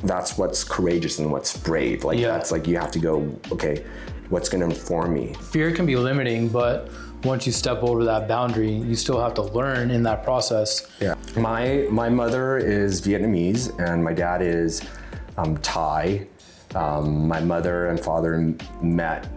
that's what's courageous and what's brave. Like that's like, you have to go, okay, what's going to inform me? Fear can be limiting, but once you step over that boundary, you still have to learn in that process. Yeah. My mother is Vietnamese and my dad is Thai. My mother and father met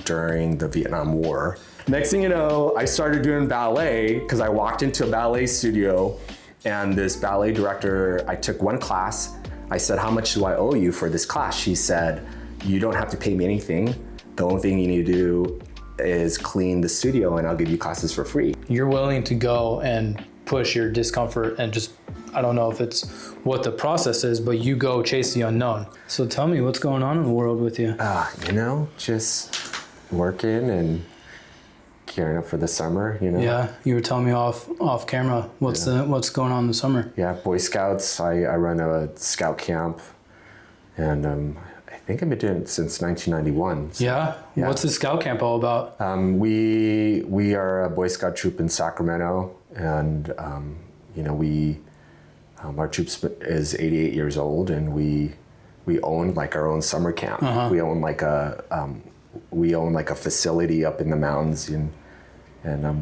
during the Vietnam War. Next thing you know, I started doing ballet because I walked into a ballet studio and this ballet director, I took one class. I said, how much do I owe you for this class? She said, you don't have to pay me anything. The only thing you need to do is clean the studio and I'll give you classes for free. You're willing to go and push your discomfort and just, I don't know if it's what the process is, but you go chase the unknown. So tell me what's going on in the world with you. You know, just working and gearing up for the summer, you know. Yeah, you were telling me off camera. What's going on in the summer? Yeah, Boy Scouts. I run a scout camp, and I think I've been doing it since 1991. So, yeah? What's the scout camp all about? We are a Boy Scout troop in Sacramento, and you know, our troop is 88 years old, and we own like our own summer camp. We own like a facility up in the mountains, and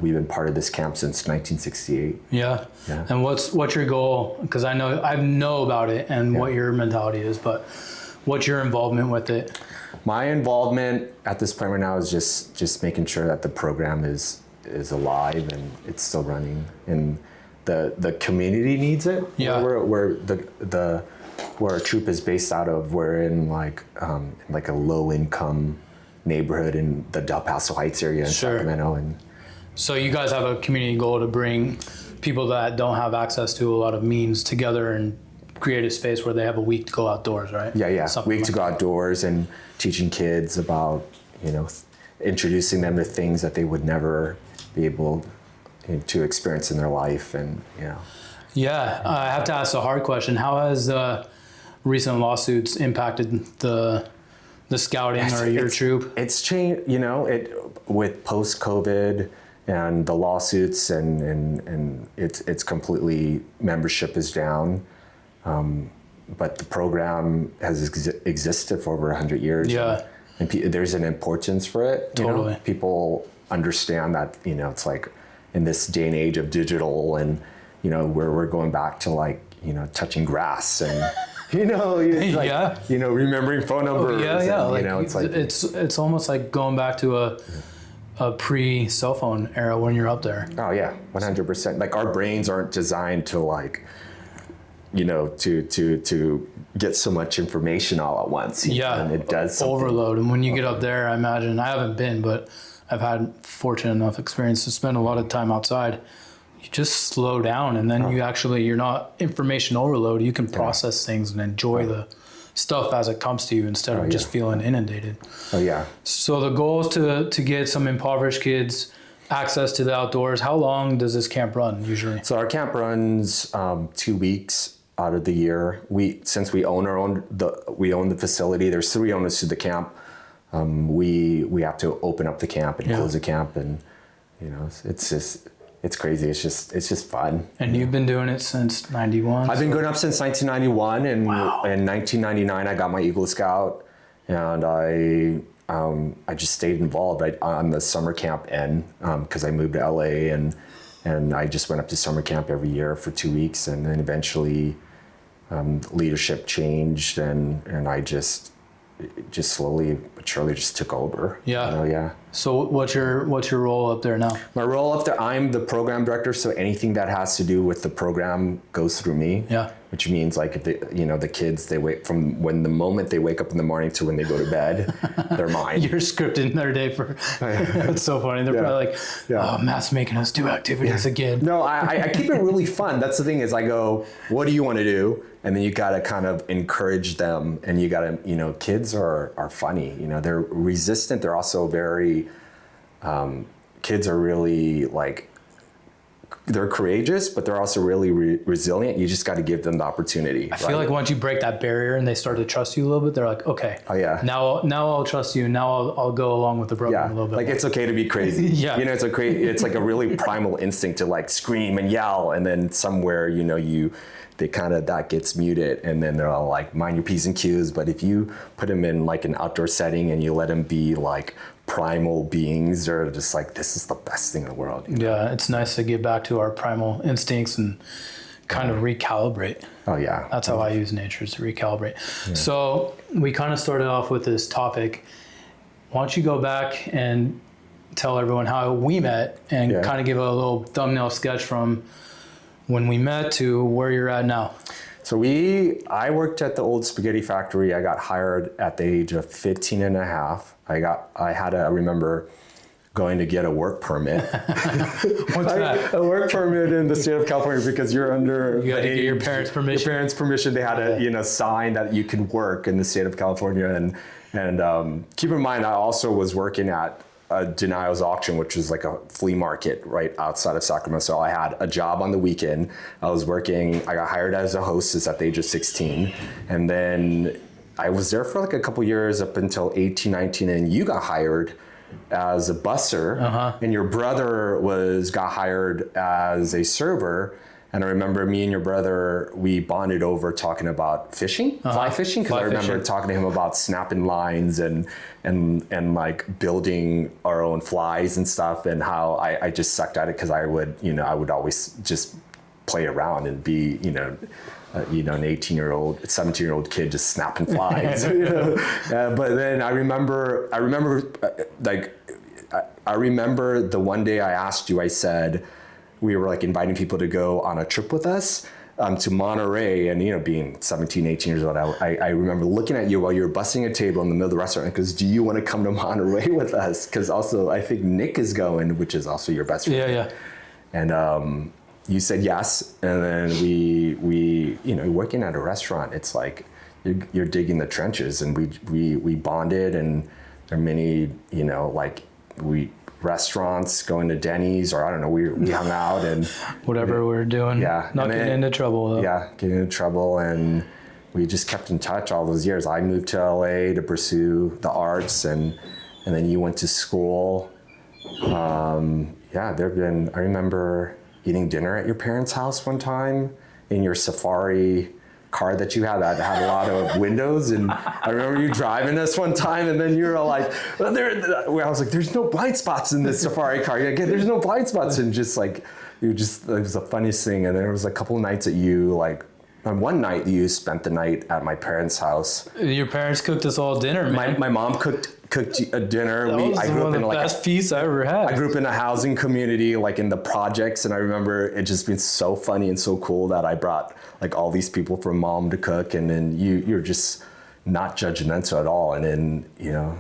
we've been part of this camp since 1968. Yeah. And what's your goal? Because I know about it and what your mentality is, but what's your involvement with it? My involvement at this point right now is just making sure that the program is alive and it's still running, and the community needs it. Yeah. Where our troop is based out of, we're in like a low income neighborhood in the Del Paso Heights area in Sacramento. And so you guys have a community goal to bring people that don't have access to a lot of means together and create a space where they have a week to go outdoors, right? Yeah. Week to go outdoors and teaching kids about, you know, introducing them to things that they would never be able to experience in their life, and you know. Yeah, I have to ask a hard question. How has recent lawsuits impacted the scouting or your troop? It's changed, you know, with post-COVID and the lawsuits, and it's completely, membership is down. But the program has existed for over 100 years. Yeah. And there's an importance for it. Totally. You know? People understand that, you know, it's like in this day and age of digital, and, you know, where we're going back to like, you know, touching grass and, you know, like, you know, remembering phone numbers. Yeah. And, like, you know, it's like, it's almost like going back to a pre-cell phone era when you're up there. Oh yeah, 100%. Like our brains aren't designed to like, you know, to get so much information all at once. Yeah, and it does something. Overload. And when you get up there, I imagine, I haven't been, but I've had fortunate enough experience to spend a lot of time outside. You just slow down, and then you're not information overload. You can process things and enjoy the stuff as it comes to you instead of just feeling inundated. Oh yeah. So the goal is to get some impoverished kids access to the outdoors. How long does this camp run usually? So our camp runs 2 weeks out of the year. Since we own the facility. There's 3 owners to the camp. We have to open up the camp and close the camp, and you know, it's crazy. It's just fun. And you've been doing it since 91? I've been going up since 1991, and in 1999 I got my Eagle Scout, and I just stayed involved on the summer camp end because I moved to LA, and I just went up to summer camp every year for 2 weeks, and then eventually leadership changed, and I just slowly but surely just took over. Yeah. You know, yeah. So what's your role up there now? My role up there, I'm the program director, so anything that has to do with the program goes through me. Yeah. Which means like if the kids, they wait from when the moment they wake up in the morning to when they go to bed, they're mine. You're scripting their day for. It's so funny. They're probably like, oh, Matt's making us do activities again. No, I keep it really fun. That's the thing is I go, what do you want to do? And then you got to kind of encourage them, and you got to, you know, kids are funny. You know, they're resistant. They're also very, kids are really like they're courageous, but they're also really resilient. You just got to give them the opportunity. I feel like once you break that barrier and they start to trust you a little bit, they're like, okay, oh yeah, now I'll trust you. Now I'll go along with the program a little bit. Like it's okay to be crazy. Yeah. It's like a really primal instinct to like scream and yell, and then somewhere, they kind of, that gets muted, and then they're all like, mind your P's and Q's. But if you put them in like an outdoor setting and you let them be like primal beings, they're just like, this is the best thing in the world. Yeah, it's nice to get back to our primal instincts and kind of recalibrate. Oh yeah. That's how I use nature, is to recalibrate. Yeah. So we kind of started off with this topic. Why don't you go back and tell everyone how we met and kind of give a little thumbnail sketch from when we met to where you're at now. So I worked at the old spaghetti factory. I got hired at the age of 15 and a half. I remember going to get a work permit. What's that? A work permit in the state of California, because you're under you got to get your parents' permission. Your parents' permission. They had to, sign that you could work in the state of California. And keep in mind, I also was working at Denial's Auction, which is like a flea market right outside of Sacramento. So I had a job on the weekend. I got hired as a hostess at the age of 16. And then I was there for like a couple years up until 18, 19, and you got hired as a busser, and your brother got hired as a server. And I remember me and your brother, we bonded over talking about fishing, fly fishing, because I remember talking to him about snapping lines and like building our own flies and stuff, and how I just sucked at it because I would always just play around and be, an 18-year-old, 17-year-old kid just snapping flies. But then I remember the one day I asked you, I said, we were like inviting people to go on a trip with us to Monterey, and being 17, 18 years old, I remember looking at you while you were bussing a table in the middle of the restaurant, because do you want to come to Monterey with us? Because also I think Nick is going, which is also your best friend. Yeah. And you said yes, and then we working at a restaurant, it's like you're digging the trenches, and we bonded, and there are many restaurants, going to Denny's, or I don't know, we hung out and whatever we were doing. Yeah. Not getting into trouble though. Yeah, getting into trouble, and we just kept in touch all those years. I moved to LA to pursue the arts, and then you went to school. I remember eating dinner at your parents' house one time in your Safari car that you had that had a lot of windows, and I remember you driving us one time, and then you were like, I was like, there's no blind spots in this Safari car. Again, there's no blind spots, and just like, it was the funniest thing. And there was a couple of nights that one night you spent the night at my parents' house. Your parents cooked us all dinner, man. My mom cooked a dinner. I grew up in the best feast I ever had. I grew up in a housing community, like in the projects, and I remember it just being so funny and so cool that I brought like all these people from mom to cook, and then you're just not judgmental at all, and then we're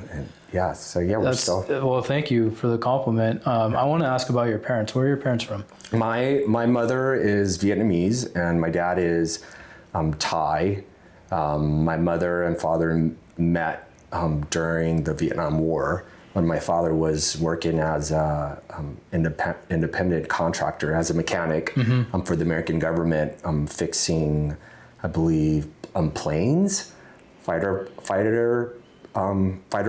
still. Well, thank you for the compliment. I want to ask about your parents. Where are your parents from? My mother is Vietnamese, and my dad is Thai. My mother and father met during the Vietnam War, when my father was working as a independent contractor, as a mechanic for the American government, fixing, I believe, planes, fighter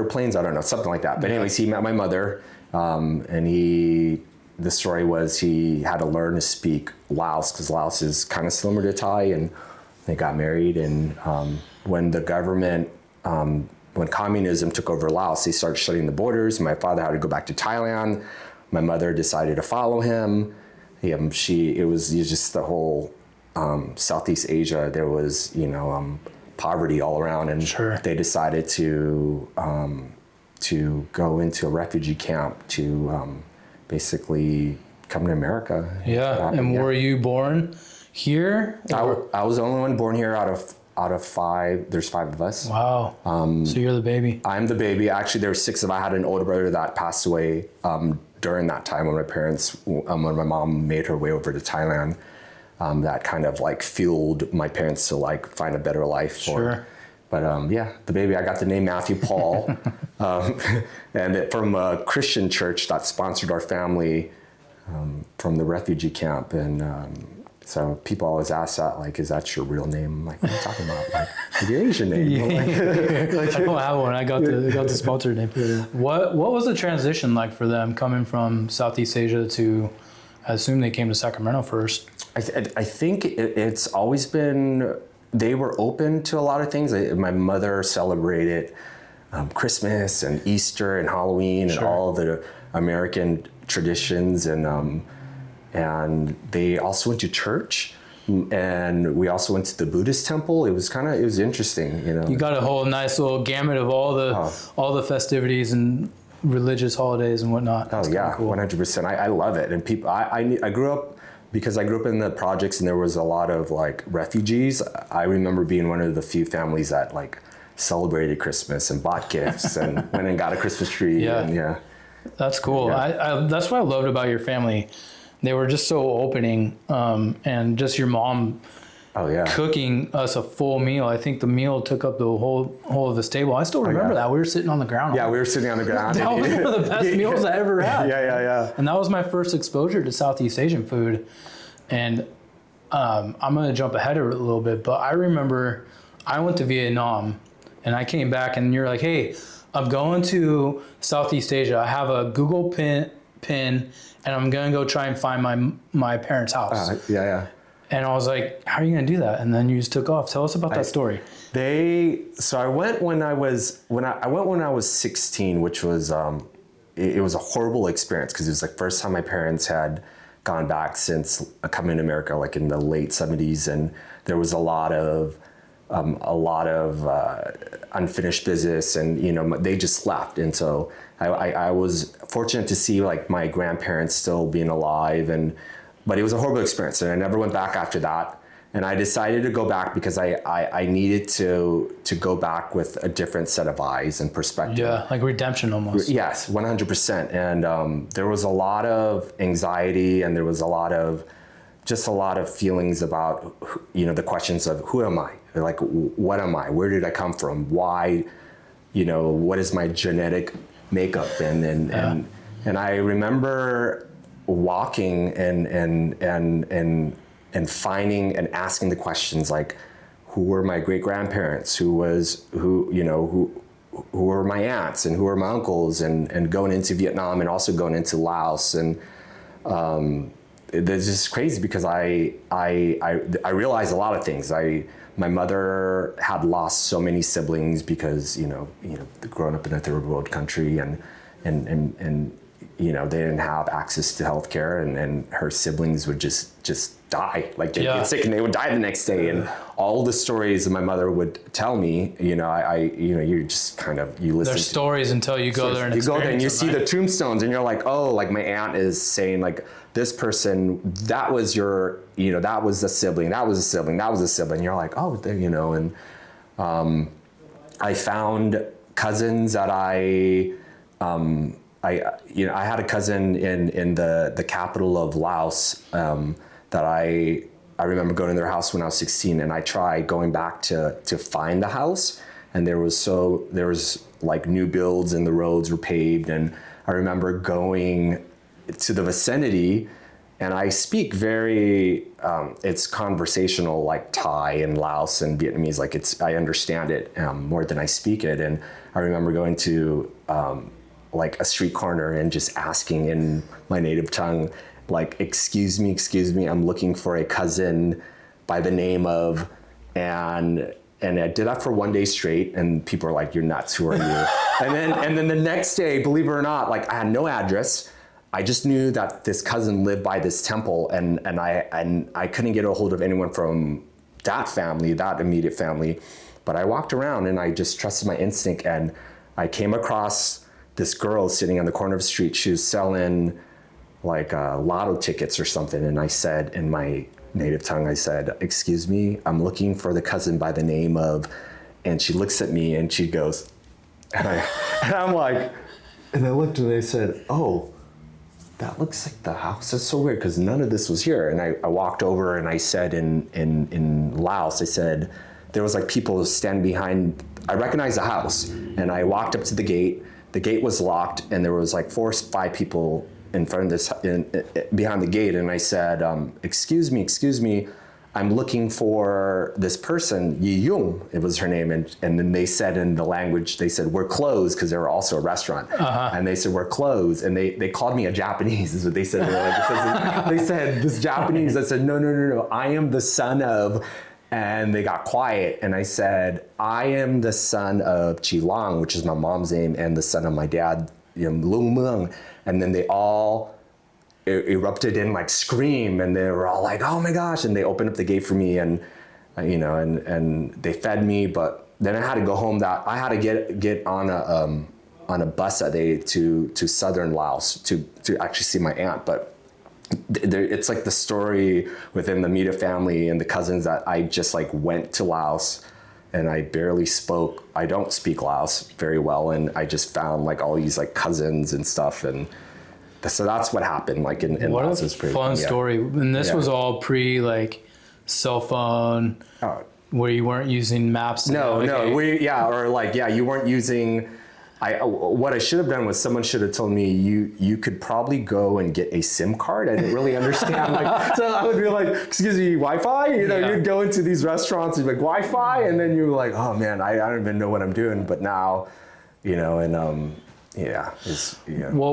planes. I don't know, something like that. But anyways, he met my mother, and the story was he had to learn to speak Laos, because Laos is kind of similar to Thai, and they got married. And when the government, when communism took over Laos, they started shutting the borders. My father had to go back to Thailand. My mother decided to follow him. It was just the whole Southeast Asia. There was, poverty all around, and they decided to go into a refugee camp to basically come to America. Yeah, and were you born here? I was the only one born here out of five. There's five of us. Wow. So you're the baby. I'm the baby. Actually, there were six of us. I had an older brother that passed away during that time when when my mom made her way over to Thailand. That kind of like fueled my parents to like find a better life. But the baby, I got the name Matthew Paul, and from a Christian church that sponsored our family. from the refugee camp. And so people always ask that, like, is that your real name? I'm like, what are you talking about? Like, your Asian name. I don't have one. I got the sponsored name. What was the transition like for them coming from Southeast Asia to, I assume they came to Sacramento first? I think it's always been, they were open to a lot of things. My mother celebrated Christmas and Easter and Halloween and all the American traditions, and they also went to church, and we also went to the Buddhist temple. It was interesting, you know. You got a whole nice little gamut of all the festivities and religious holidays and whatnot. That's cool. 100%. I love it. And people, I grew up, because I grew up in the projects and there was a lot of like refugees. I remember being one of the few families that like celebrated Christmas and bought gifts and went and got a Christmas tree. Yeah. That's cool. Yeah. That's what I loved about your family. They were just so opening, and just your mom cooking us a full meal. I think the meal took up the whole of this table. I still remember that. We were sitting on the ground. Yeah, we were sitting on the ground. That was one of the best meals I ever had. Yeah. And that was my first exposure to Southeast Asian food. And I'm going to jump ahead a little bit, but I remember I went to Vietnam and I came back and you're like, hey, I'm going to Southeast Asia. I have a Google pin and I'm going to go try and find my parents' house. And I was like, how are you going to do that? And then you just took off. Tell us about that story. So I went when I was 16, which was, it was a horrible experience because it was like first time my parents had gone back since coming to America, like in the late 70s. And there was a lot of unfinished business, and, you know, they just left. And so I was fortunate to see like my grandparents still being alive, but it was a horrible experience, and I never went back after that. And I decided to go back because I needed to go back with a different set of eyes and perspective. Yeah, like redemption almost. Yes, 100%. And there was a lot of anxiety, and there was a lot of feelings about, you know, the questions of who am I? Like, what am I? Where did I come from? Why, you know, what is my genetic makeup? And I remember walking and finding and asking the questions like, who were my great grandparents? Who were my aunts and who were my uncles? And going into Vietnam and also going into Laos. And it's just crazy because I realized a lot of things. My mother had lost so many siblings because, you know, growing up in a third world country and you know, they didn't have access to healthcare, and her siblings would just die. Like they'd get sick and they would die the next day. And all the stories that my mother would tell me, you know, you just kind of, you listen. There's stories until you go there and you go there and you see the tombstones and you're like, oh, like my aunt is saying like, this person, that was your, you know, that was a sibling, that was a sibling, that was a sibling. You're like, oh, there, you know. And I found cousins that I had a cousin in the capital of Laos that I remember going to their house when I was 16, and I tried going back to find the house, and there was like new builds and the roads were paved, and I remember going to the vicinity, and I speak very it's conversational like Thai and Laos and Vietnamese, like I understand it more than I speak it. And I remember going to like a street corner and just asking in my native tongue, like, excuse me, I'm looking for a cousin by the name of, and I did that for one day straight, and people are like, you're nuts, who are you? and then the next day, believe it or not, like I had no address. I just knew that this cousin lived by this temple, and I couldn't get a hold of anyone from that immediate family. But I walked around and I just trusted my instinct, and I came across this girl sitting on the corner of the street. She was selling like lotto tickets or something. And I said, in my native tongue, I said, excuse me, I'm looking for the cousin by the name of, and she looks at me and she goes, and I'm like, and I looked and I said, oh, that looks like the house. That's so weird because none of this was here. And I walked over and I said in Laos, I said, there was like people standing behind, I recognized the house, and I walked up to the gate. The gate was locked, and there was like 4 or 5 people in front of this, behind the gate, and I said, excuse me, I'm looking for this person, Yi Yung, it was her name. And then they said in the language, they said, we're closed, because they were also a restaurant. And they said, we're closed. And they called me a Japanese, is what they said. They said, this Japanese. I said, no, I am the son of, and they got quiet. And I said, I am the son of Chi Lang, which is my mom's name, and the son of my dad, Lung Meng. And then they all erupted in like scream, and they were all like, oh my gosh, and they opened up the gate for me, and and they fed me. But then I had to go home. I had to get on a bus that day to southern Laos to actually see my aunt. But it's like the story within the Mita family and the cousins that I just like went to Laos, and I barely spoke. I don't speak Laos very well, and I just found like all these like cousins and stuff, and so that's what happened. Like in what Laos. a fun story. And this was all pre like cell phone, where you weren't using maps. You weren't using. What I should have done was someone should have told me you could probably go and get a SIM card. I didn't really understand. So I would be like, excuse me, Wi-Fi? You'd go into these restaurants and be like, Wi-Fi? And then you're like, oh man, I don't even know what I'm doing. But now, Well,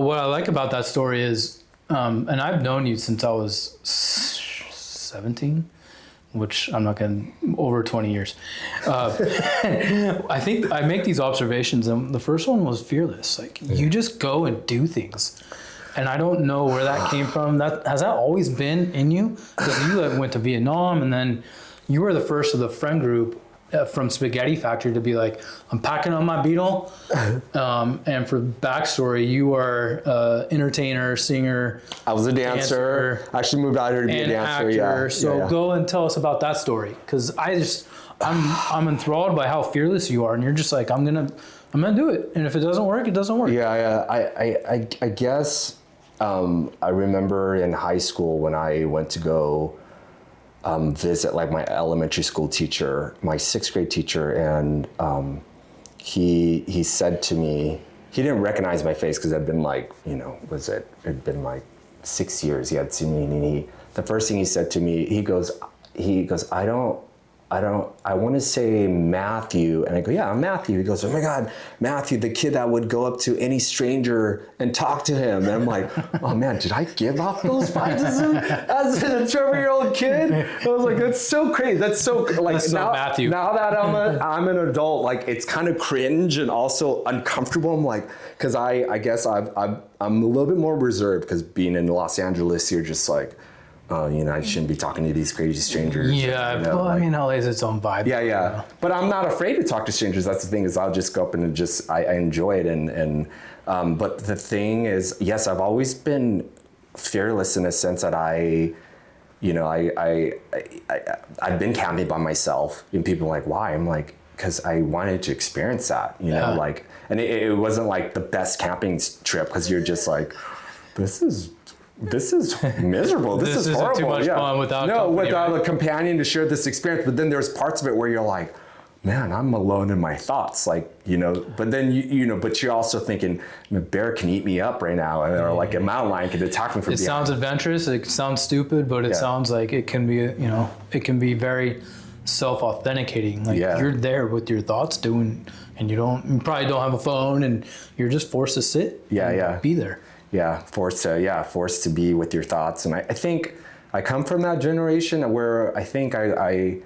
what I like about that story is, and I've known you since I was 17, which I'm not going to, over 20 years. I think I make these observations, and the first one was fearless. Like, you just go and do things. And I don't know where that came from. Has that always been in you? Because you went to Vietnam, and then you were the first of the friend group from Spaghetti Factory to be like, I'm packing on my Beetle. And for backstory, you are an entertainer, singer. I was a dancer. I actually moved out here to be a dancer. Actor. So go and tell us about that story, because I'm enthralled by how fearless you are, and you're just like, I'm gonna do it, and if it doesn't work, it doesn't work. I guess I remember in high school when I went to go visit like my elementary school teacher, my 6th grade teacher, and he said to me, he didn't recognize my face because I'd been like, it'd been like 6 years he had seen me, and the first thing he said to me, he goes, I want to say Matthew. And I go, yeah, I'm Matthew. He goes, oh my God, Matthew, the kid that would go up to any stranger and talk to him. And I'm like, oh man, did I give off those vibes as a 12-year-old kid? I was like, that's so crazy. That's so like, that's now, so Matthew. Now that I'm an adult, like it's kind of cringe and also uncomfortable. I'm like, cause I guess I'm a little bit more reserved, because being in Los Angeles, you're just like, I shouldn't be talking to these crazy strangers. Yeah, I mean, LA has its own vibe. Yeah. But I'm not afraid to talk to strangers. That's the thing, is I'll just go up and I enjoy it. And but the thing is, yes, I've always been fearless in a sense that I've been camping by myself, and people are like, why? I'm like, because I wanted to experience that, and it wasn't like the best camping trip, because you're just like, this is miserable. This is horrible. Too much fun without a companion to share this experience. But then there's parts of it where you're like, man, I'm alone in my thoughts. Like, but then but you're also thinking, a bear can eat me up right now, or like a mountain lion can attack me from behind. It sounds adventurous. It sounds stupid, but it sounds like it can be, it can be very self-authenticating. Like you're there with your thoughts doing, and you probably don't have a phone, and you're just forced to sit. And be there. Yeah, forced to be with your thoughts. And I think I come from that generation where I think I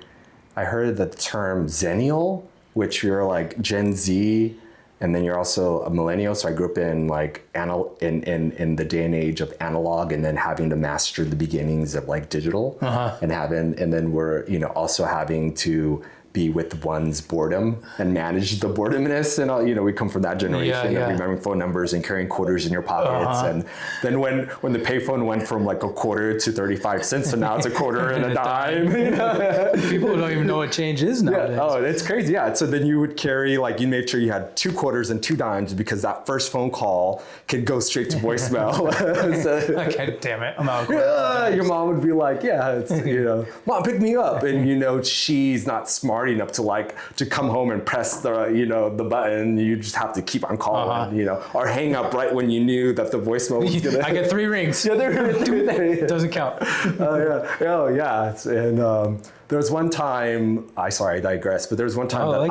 heard the term Zennial, which you're like Gen Z, and then you're also a millennial. So I grew up in like in the day and age of analog, and then having to master the beginnings of like digital, and then we're also having to be with one's boredom and manage the boredomness, and all, we come from that generation of remembering phone numbers and carrying quarters in your pockets. And then when the payphone went from like a quarter to 35 cents, so now it's a quarter and a dime. People don't even know what change is nowadays. Yeah. Oh, it's crazy. Yeah. So then you would carry, like, you made sure you had 2 quarters and 2 dimes, because that first phone call could go straight to voicemail. Okay, damn it, I'm out. Your mom would be like, Mom, pick me up. And she's not smart smart enough to come home and press the button. You just have to keep on calling, or hang up right when you knew that the voicemail was gonna. I get 3 rings. Yeah, there. Doesn't count. Yeah. And there was one time. I digress. But there was one time that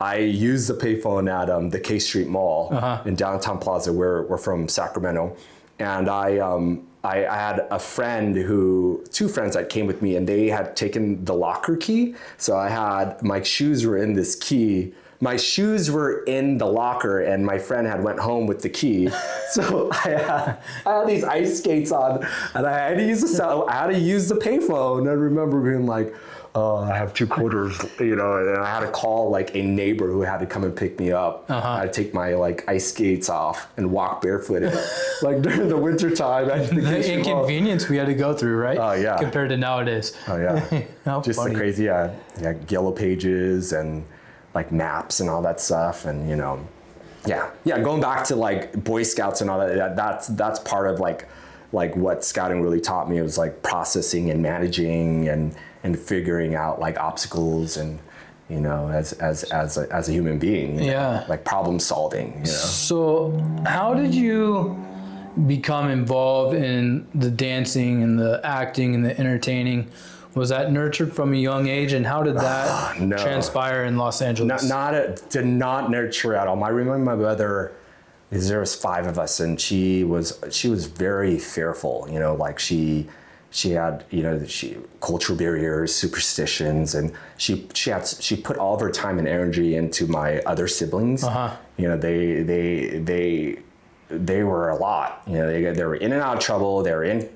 I used the payphone at the K Street Mall in downtown Plaza, where we're from, Sacramento, and I had two friends that came with me, and they had taken the locker key. So my shoes were in this key. My shoes were in the locker, and my friend had went home with the key. So I had these ice skates on, and I had to use the payphone. I remember being like, I have 2 quarters, and I had to call a neighbor who had to come and pick me up. I had to take my ice skates off and walk barefooted, during the winter time. The inconvenience we had to go through, right? Oh yeah. Compared to nowadays. Oh yeah. Just funny. the crazy, Yellow Pages and maps and all that stuff, and going back to Boy Scouts and all that. That's part of what scouting really taught me. It was processing and managing and figuring out obstacles and as a human being. Problem solving. So how did you become involved in the dancing and the acting and the entertaining? Was that nurtured from a young age, and how did that transpire in Los Angeles? Did not nurture at all. I remember my mother. There was 5 of us, and she was very fearful. She had cultural barriers, superstitions, and she put all of her time and energy into my other siblings. They were a lot. They were in and out of trouble. They were in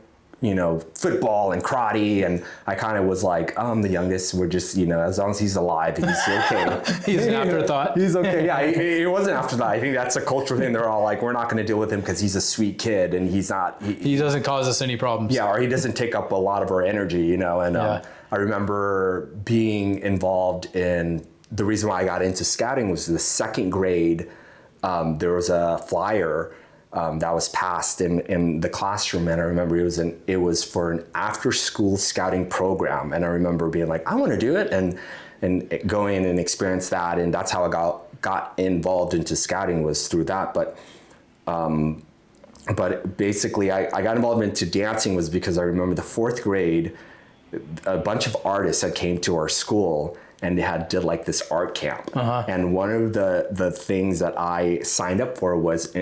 football and karate, and I kind of was I'm the youngest. We're just as long as he's alive, he's okay. He's an afterthought. He's okay. Yeah, it wasn't after that. I think that's a cultural thing. They're all we're not going to deal with him because he's a sweet kid and he's not. He doesn't cause us any problems. Yeah, or he doesn't take up a lot of our energy. And I remember being involved in the reason why I got into scouting was the 2nd grade. There was a flyer that was passed in the classroom, and I remember it was for an after-school scouting program, and I remember being I want to do it, and go in and experience that, and that's how I got involved into scouting, was through that. But basically, I got involved into dancing was because I remember the 4th grade, a bunch of artists that came to our school, and they did this art camp. And one of the things that I signed up for was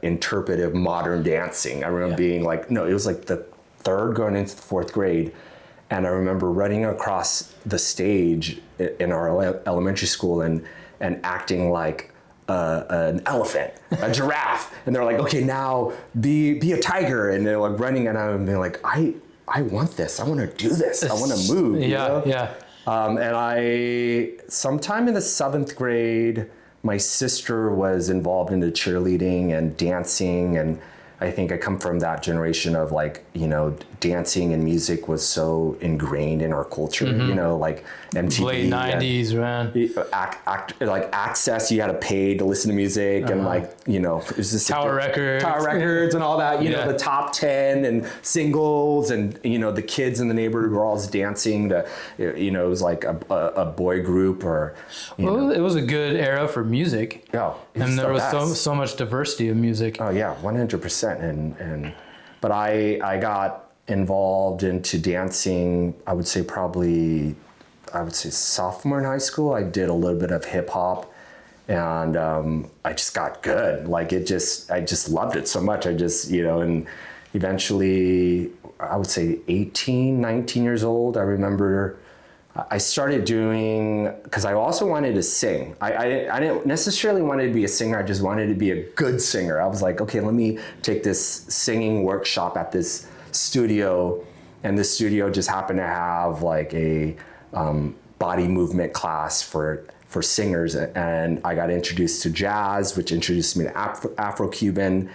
interpretive modern dancing. I remember being it was the 3rd going into the 4th grade. And I remember running across the stage in our elementary school and acting like an elephant, a giraffe. And they're okay, now be a tiger. And they're running, and I'm being I want this. I want to do this. I want to move. Yeah. And sometime in the 7th grade, my sister was involved in the cheerleading and dancing, and I think I come from that generation of dancing and music was so ingrained in our culture, MTV. Late 90s, man. Access, you had to pay to listen to music, and it was just Tower Records and all that, the top 10 and singles, and the kids in the neighborhood were always dancing to, it was a boy group or. It was a good era for music. Yeah, and there was so much diversity of music. Oh yeah, 100%. But I got involved into dancing, I would say sophomore in high school. I did a little bit of hip hop, and I just got good. I just loved it so much. And eventually I would say 18, 19 years old, I remember I started doing, because I also wanted to sing. I didn't necessarily want to be a singer. I just wanted to be a good singer. I was okay, let me take this singing workshop at this studio. And this studio just happened to have a body movement class for singers. And I got introduced to jazz, which introduced me to Afro-Cuban.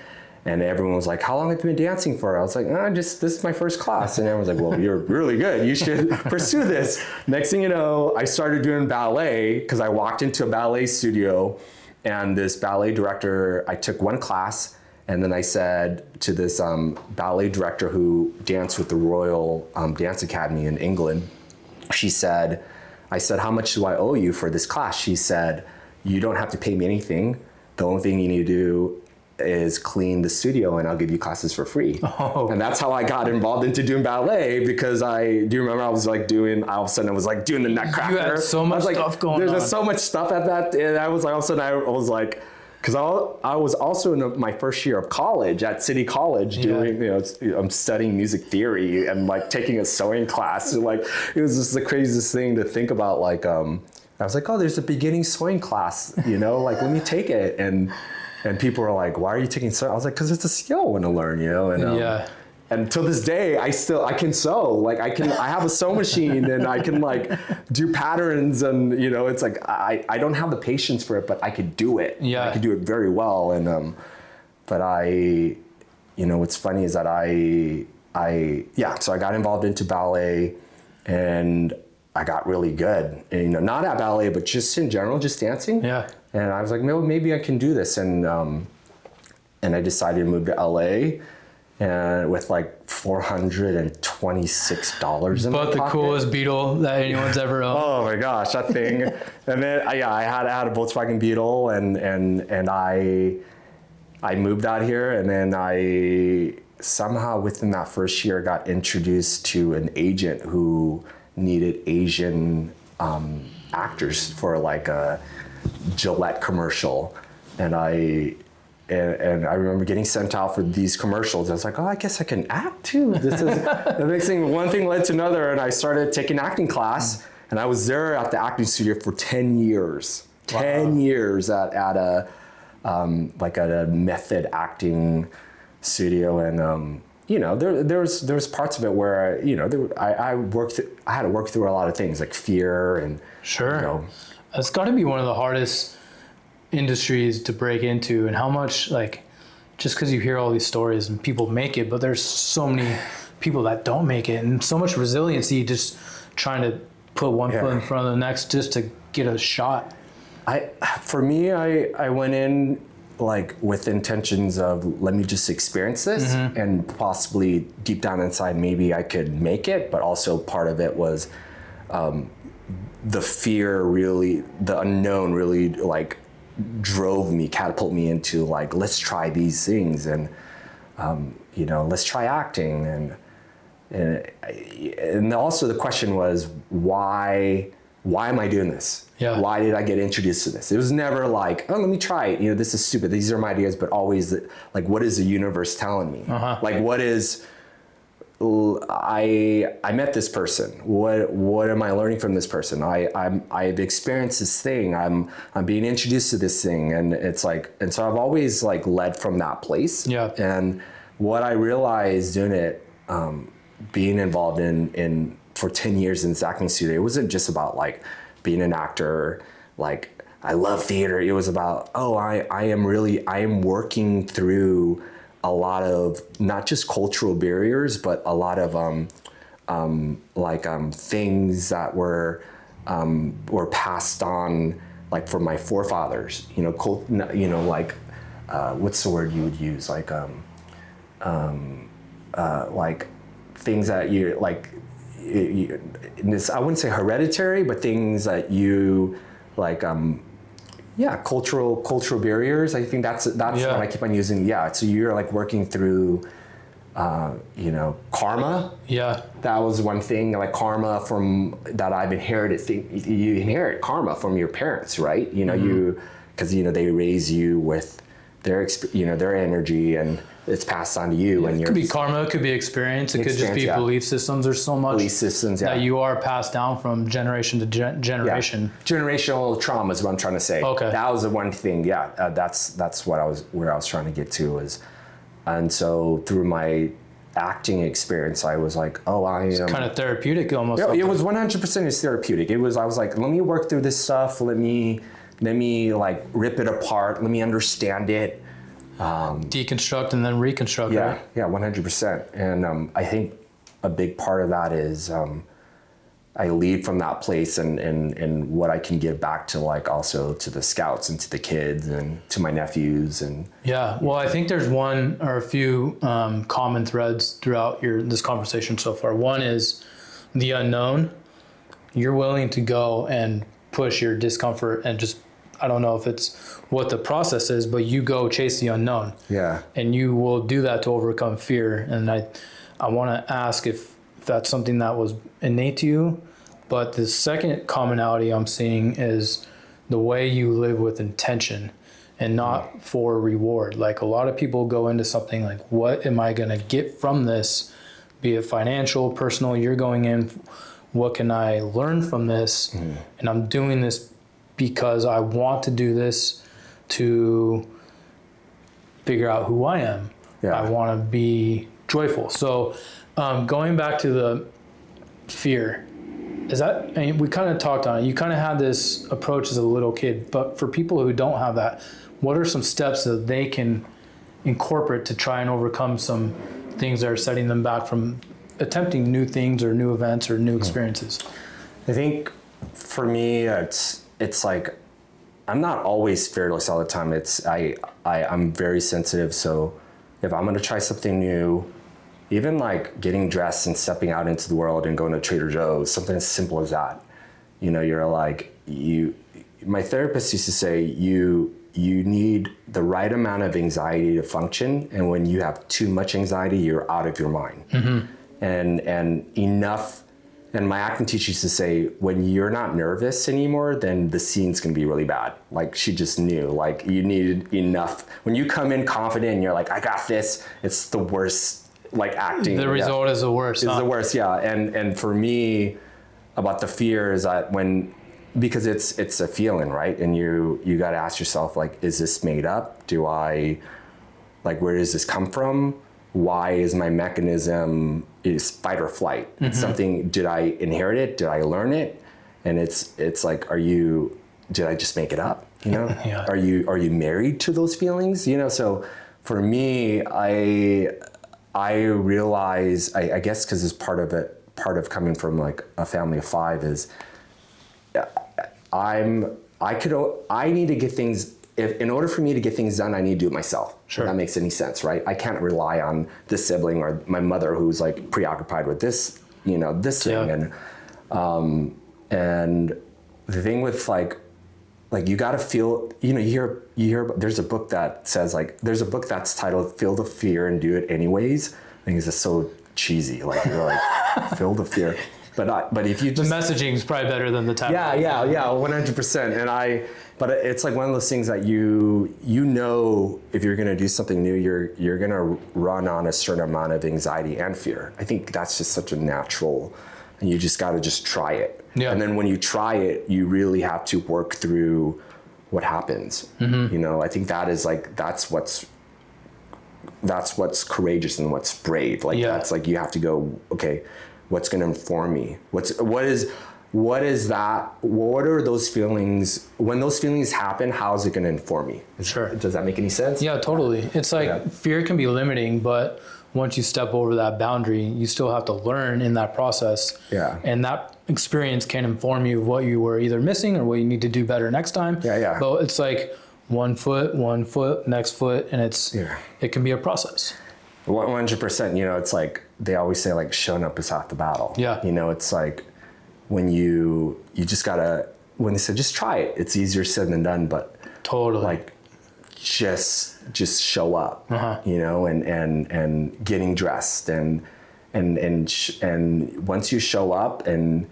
And everyone was how long have you been dancing for? I was this is my first class. And everyone's well, you're really good. You should pursue this. Next thing you know, I started doing ballet because I walked into a ballet studio, and this ballet director, I took one class, and then I said to this ballet director who danced with the Royal Dance Academy in England, she said, I said, how much do I owe you for this class? She said, you don't have to pay me anything. The only thing you need to do is clean the studio and I'll give you classes for free. Oh. And that's how I got involved into doing ballet, because all of a sudden I was like doing the nutcracker. You had so much stuff going on. There's just so much stuff at that. And I was like, all of a sudden I was like, because I was also in my first year of college at City College doing, I'm studying music theory and like taking a sewing class. And like, it was just the craziest thing to think about. Like, I was like, oh, there's a beginning sewing class, like let me take it. And people were like, why are you taking sewing? I was like, because it's a skill I want to learn, and and till this day, I can sew. Like I have a sewing machine and I can like do patterns, and it's like I don't have the patience for it, but I could do it. Yeah, I could do it very well. And but what's funny is that so I got involved into ballet, and I got really good. And, not at ballet, but just in general, just dancing. Yeah. And I was like, maybe I can do this. And I decided to move to LA, and with like $426 in my pocket. But the coolest Beetle that anyone's ever owned. Oh my gosh, that thing. And then I had a Volkswagen Beetle, and I moved out here, and then I somehow within that first year got introduced to an agent who needed Asian actors for like a Gillette commercial, and I remember getting sent out for these commercials. I was like, oh, I guess I can act too. This is the next thing. One thing led to another, and I started taking acting class, and I was there at the acting studio for 10 years. Wow. 10 years at a method acting studio, and there's parts of it where I had to work through a lot of things like fear and sure. It's got to be one of the hardest industries to break into, and how much just because you hear all these stories and people make it, but there's so many people that don't make it, and so much resiliency just trying to put one foot in front of the next just to get a shot. For me, I went in like with intentions of let me just experience this, and possibly deep down inside maybe I could make it, but also part of it was the fear, really, the unknown really like catapulted me into like, let's try these things, and let's try acting, and also the question was why am I doing this? Yeah. Why did I get introduced to this? It was never like, oh, let me try it. This is stupid. These are my ideas, but always like, what is the universe telling me? Like, what is, I met this person. What am I learning from this person? I've experienced this thing. I'm being introduced to this thing, and it's like, and so I've always like led from that place. Yeah. And what I realized doing it, being involved in for 10 years in this acting studio, it wasn't just about like being an actor. Like, I love theater. It was about, I am working through a lot of not just cultural barriers, but a lot of things that were passed on, like from my forefathers. What's the word you would use? Like things that you like. I wouldn't say hereditary, but things that you like. Cultural barriers. I think that's what I keep on using. Yeah, so you're like working through, karma. Yeah, that was one thing. Like karma from that I've inherited. You inherit karma from your parents, right? Because they raise you with their energy, and it's passed on to you. Yeah, and it could be karma, it could be experience, it could just be belief systems. There's so much belief systems that you are passed down from generation to generation. Yeah. Generational trauma is what I'm trying to say. Okay, that was the one thing. Yeah, that's where I was trying to get to is, and so through my acting experience, I was like, it's kind of therapeutic almost. Yeah, it was 100% is therapeutic. I was like, let me work through this stuff. Let me like rip it apart. Let me understand it. Deconstruct and then reconstruct. Yeah, right? Yeah, 100%. And I think a big part of that is I lead from that place and what I can give back to like also to the scouts and to the kids and to my nephews and. Yeah, well, I think there's one or a few common threads throughout this conversation so far. One is the unknown. you're willing to go and push your discomfort and just, I don't know if it's what the process is, but you go chase the unknown. Yeah. And you will do that to overcome fear. And I want to ask if that's something that was innate to you. But the second commonality I'm seeing is the way you live with intention and not for reward. Like a lot of people go into something like, what am I going to get from this? Be it financial, personal, you're going in, what can I learn from this? And I'm doing this because I want to do this to figure out who I am. Yeah. I want to be joyful. So going back to the fear, is that, I mean, we kind of talked on it. You kind of had this approach as a little kid, but for people who don't have that, what are some steps that they can incorporate to try and overcome some things that are setting them back from attempting new things or new events or new experiences? I think for me, it's like, I'm not always fearless all the time. I'm very sensitive. So if I'm going to try something new, even like getting dressed and stepping out into the world and going to Trader Joe's, something as simple as that, you're like, my therapist used to say, you need the right amount of anxiety to function. And when you have too much anxiety, you're out of your mind. And enough. And my acting teacher used to say, when you're not nervous anymore, then the scene's gonna be really bad. Like she just knew, like you needed enough. When you come in confident and you're like, I got this, it's the worst, like acting. The result is the worst. It's the worst, yeah. And for me, about the fear is that because it's a feeling, right? And you gotta ask yourself, like, is this made up? Where does this come from? Why is my mechanism is fight or flight? It's something, did I inherit it? Did I learn it? And it's like, did I just make it up? Yeah. Are you married to those feelings? So for me, I realize, I guess because it's part of coming from like a family of 5 is I need to get things, in order for me to get things done, I need to do it myself. Sure. If that makes any sense, right? I can't rely on this sibling or my mother who's like preoccupied with this, this thing. And the thing with like you got to feel, you hear, there's a book that says there's a book that's titled Feel the Fear and Do It Anyways. I think it's just so cheesy. Like you're like, feel the fear. But if you just... The messaging is probably better than the title. Yeah, 100%. But it's like one of those things that if you're going to do something new, you're going to run on a certain amount of anxiety and fear. I think that's just such a natural, and you just got to just try it. Yeah. And then when you try it, you really have to work through what happens. I think that is like, that's what's courageous and what's brave. That's like, you have to go, okay, what's going to inform me? What are those feelings? When those feelings happen, how is it going to inform me? Sure. Does that make any sense? Yeah, totally. It's like fear can be limiting, but once you step over that boundary, you still have to learn in that process. Yeah. And that experience can inform you of what you were either missing or what you need to do better next time. Yeah. So it's like one foot, next foot, and it can be a process. 100%. It's like they always say, like, showing up is half the battle. Yeah. It's like when you just gotta, when they said just try it, it's easier said than done, but totally, like just show up, uh-huh. And getting dressed and once you show up and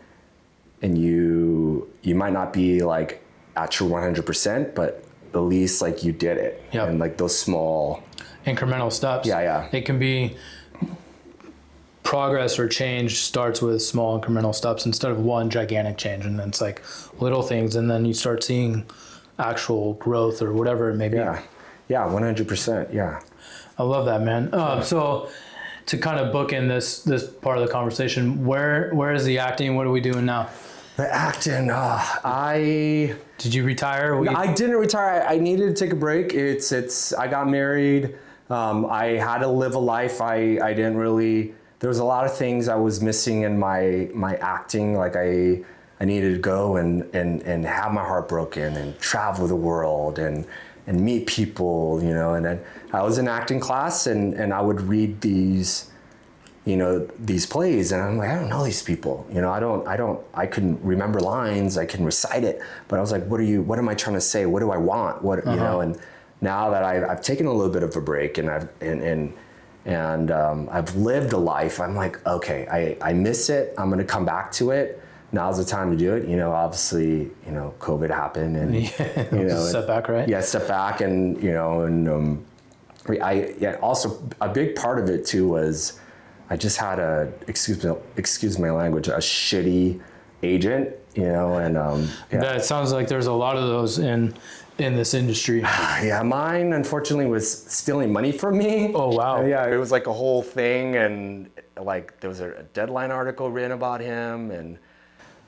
you might not be like at your 100%, but at least like you did it. Yep. And like those small incremental steps. Yeah. It can be progress or change starts with small incremental steps instead of one gigantic change. And then it's like little things. And then you start seeing actual growth or whatever it may be. Yeah. 100%. Yeah. I love that, man. So to kind of book in this part of the conversation, where is the acting? What are we doing now? The acting, Did you retire? I didn't retire. I needed to take a break. I got married. I had to live a life. I didn't really, there was a lot of things I was missing in my acting. Like I needed to go and have my heart broken and travel the world and meet people, and then I was in acting class and I would read these these plays, and I'm like, I don't know these people. I couldn't remember lines. I can recite it, but I was like, what am I trying to say? What do I want? And now that I've taken a little bit of a break and I've lived a life, I'm like, okay, I miss it. I'm going to come back to it. Now's the time to do it. Obviously, COVID happened and, setback, right? Yeah, setback. And, also a big part of it too was I just had excuse my language, a shitty agent, That sounds like there's a lot of those in this industry. Yeah, mine unfortunately was stealing money from me. Oh, wow. Yeah, it was like a whole thing, and like there was a Deadline article written about him, and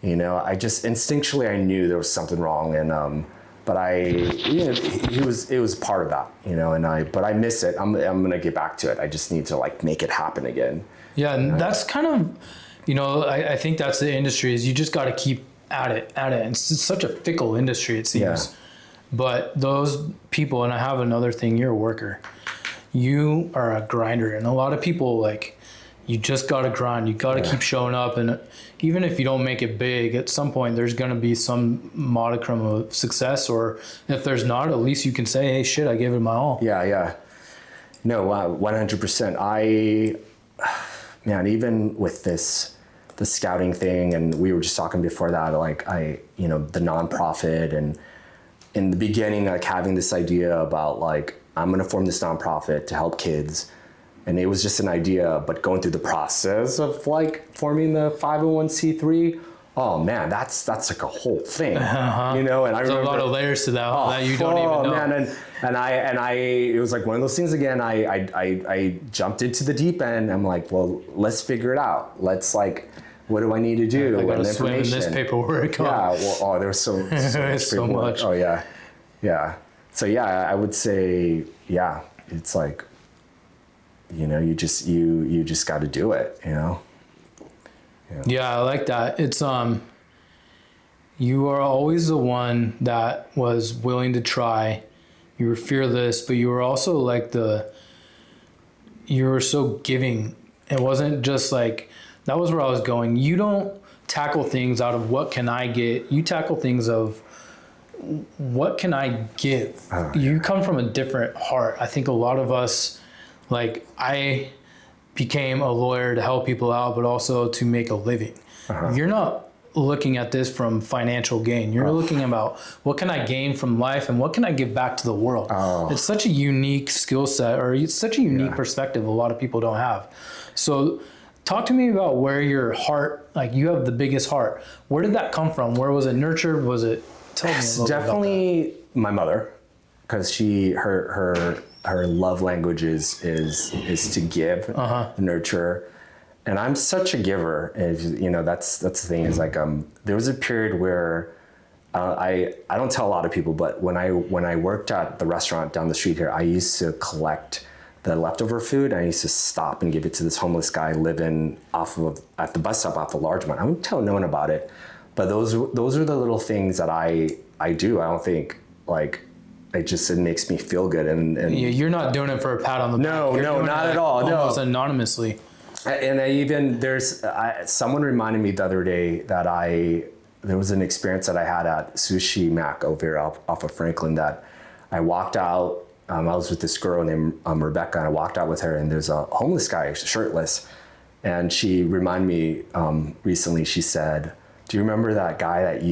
I just instinctually I knew there was something wrong, and but it was part of that, but I miss it. I'm gonna get back to it. I just need to like make it happen again. Yeah, and that's kind of, I think that's the industry, is you just got to keep at it. And it's such a fickle industry, it seems. Yeah. But those people, and I have another thing, you're a worker. You are a grinder, and a lot of people, like, you just got to grind. You got to keep showing up, and even if you don't make it big, at some point there's going to be some modicum of success, or if there's not, at least you can say, hey, shit, I gave it my all. Yeah. No, 100%. Man, even with the scouting thing, and we were just talking before that, like the nonprofit, and in the beginning, like having this idea about like, I'm going to form this nonprofit to help kids. And it was just an idea, but going through the process of like forming the 501c3, oh man, that's like a whole thing, And I There's remember a lot of layers to that that you don't even know. Man, and I, it was like one of those things again. I jumped into the deep end. I'm like, well, let's figure it out. Let's like, what do I need to do? I got to swim in this paperwork. Yeah, well, there was so much so much. Oh yeah. So yeah, I would say, yeah, it's like, you just got to do it, Yeah, I like that. It's you are always the one that was willing to try. You were fearless, but you were also like you were so giving. It wasn't just like, that was where I was going. You don't tackle things out of what can I get. You tackle things of what can I give. You come from a different heart. I think a lot of us, like, I became a lawyer to help people out, but also to make a living. You're not looking at this from financial gain. You're looking about what can I gain from life and what can I give back to the world. It's such a unique skill set, or it's such a unique perspective a lot of people don't have. So talk to me about where your heart, like you have the biggest heart. Where did that come from? Where was it nurtured? Was it? Tell me a little definitely bit about that. My mother, because her love language is to give, nurture, and I'm such a giver. And, that's the thing, is like there was a period where I don't tell a lot of people, but when I worked at the restaurant down the street here, I used to collect the leftover food. I used to stop and give it to this homeless guy living at the bus stop off of Largemont. I wouldn't tell no one about it, but those are the little things that I do. I don't think like. It makes me feel good, and you're not doing it for a pat on the back. No, not at all. Almost anonymously. And someone reminded me the other day that there was an experience that I had at Sushi Mac over here off of Franklin, that I walked out. I was with this girl named Rebecca, and I walked out with her, and there's a homeless guy, shirtless, and she reminded me recently. She said, do you remember that guy that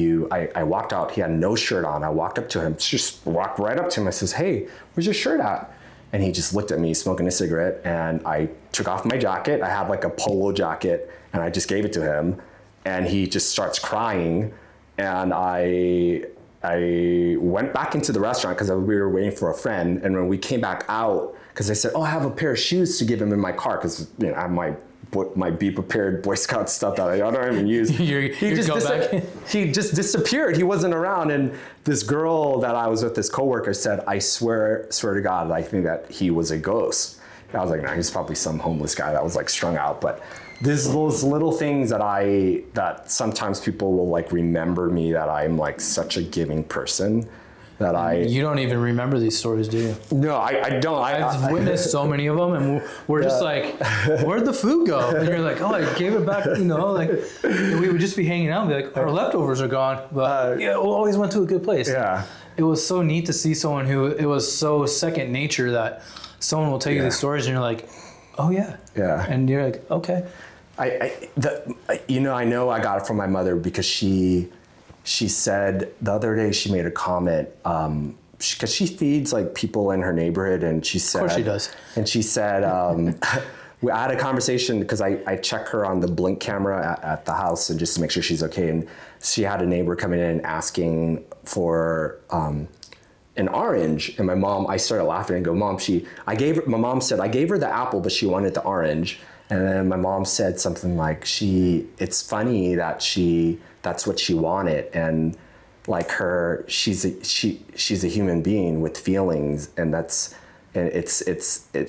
I walked out, he had no shirt on. I walked up to him, just walked right up to him. I says, hey, where's your shirt at? And he just looked at me smoking a cigarette, and I took off my jacket. I had like a polo jacket, and I just gave it to him, and he just starts crying. And I went back into the restaurant because we were waiting for a friend. And when we came back out, because I said, oh, I have a pair of shoes to give him in my car, because I have my Be Prepared Boy Scout stuff that I don't even use. He just disappeared. He wasn't around. And this girl that I was with, this coworker, said, I swear to God, I think that he was a ghost. And I was like, no, he's probably some homeless guy that was like strung out. But there's those little things that sometimes people will like remember me, that I'm like such a giving person. that You don't even remember these stories, do you? No, I don't. I've witnessed so many of them, and we're just like, where'd the food go? And you're like, oh, I gave it back, like we would just be hanging out and be like, our leftovers are gone. But we always went to a good place. Yeah. It was so neat to see someone who, it was so second nature that someone will tell you these stories and you're like, oh yeah. Yeah. And you're like, okay. I know I got it from my mother because she said the other day, she made a comment, because she feeds like people in her neighborhood, and she said, of course she does. And she said, I had a conversation because I check her on the blink camera at the house and just to make sure she's okay. And she had a neighbor coming in asking for an orange, and I started laughing and go, Mom, my mom said I gave her the apple, but she wanted the orange. And then my mom said something like, it's funny that that's what she wanted. And like she's a human being with feelings, and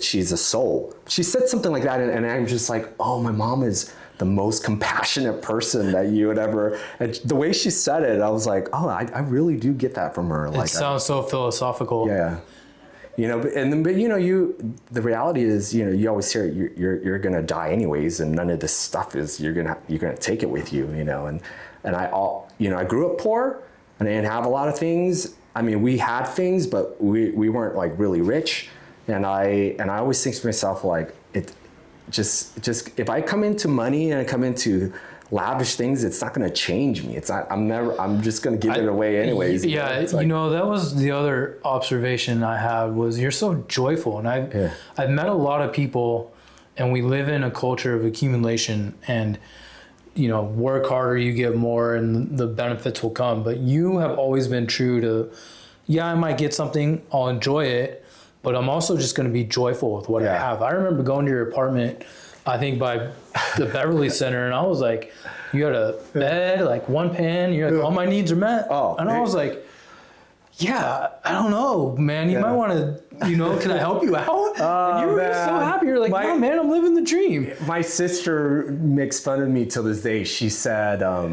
she's a soul. She said something like that. And I'm just like, oh, my mom is the most compassionate person that you would ever, and the way she said it, I was like, oh, I really do get that from her. It sounds so philosophical. Yeah. The reality is, you always hear you're going to die anyways, and none of this stuff is, you're going to take it with you, and I grew up poor and I didn't have a lot of things. I mean, we had things, but we weren't like really rich. And I always think to myself, like, it just if I come into money and I come into lavish things, it's not going to change me. I'm just going to give it away anyways. Yeah. That was the other observation I had was you're so joyful. And I've met a lot of people, and we live in a culture of accumulation, and, work harder, you get more, and the benefits will come. But you have always been true to, I might get something, I'll enjoy it, but I'm also just going to be joyful with what I have. I remember going to your apartment, I think by the Beverly Center, and I was like, you had a bed, like one pan, you're like, all my needs are met. Oh, and I was like, I don't know, man, you might want to, can I help you out? And you were just so happy. You're like, no, man, I'm living the dream. My sister makes fun of me till this day. She said, I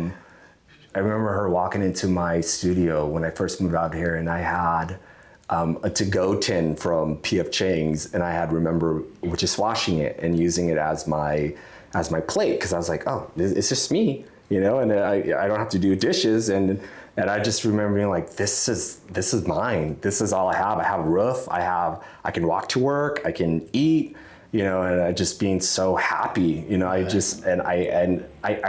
remember her walking into my studio when I first moved out here, and I had a to-go tin from P.F. Chang's, and I had just washing it and using it as my plate, because I was like, oh, it's just me, and I don't have to do dishes, and I just remember being like, this is mine. This is all I have. I have a roof. I can walk to work. I can eat. And I just being so happy. I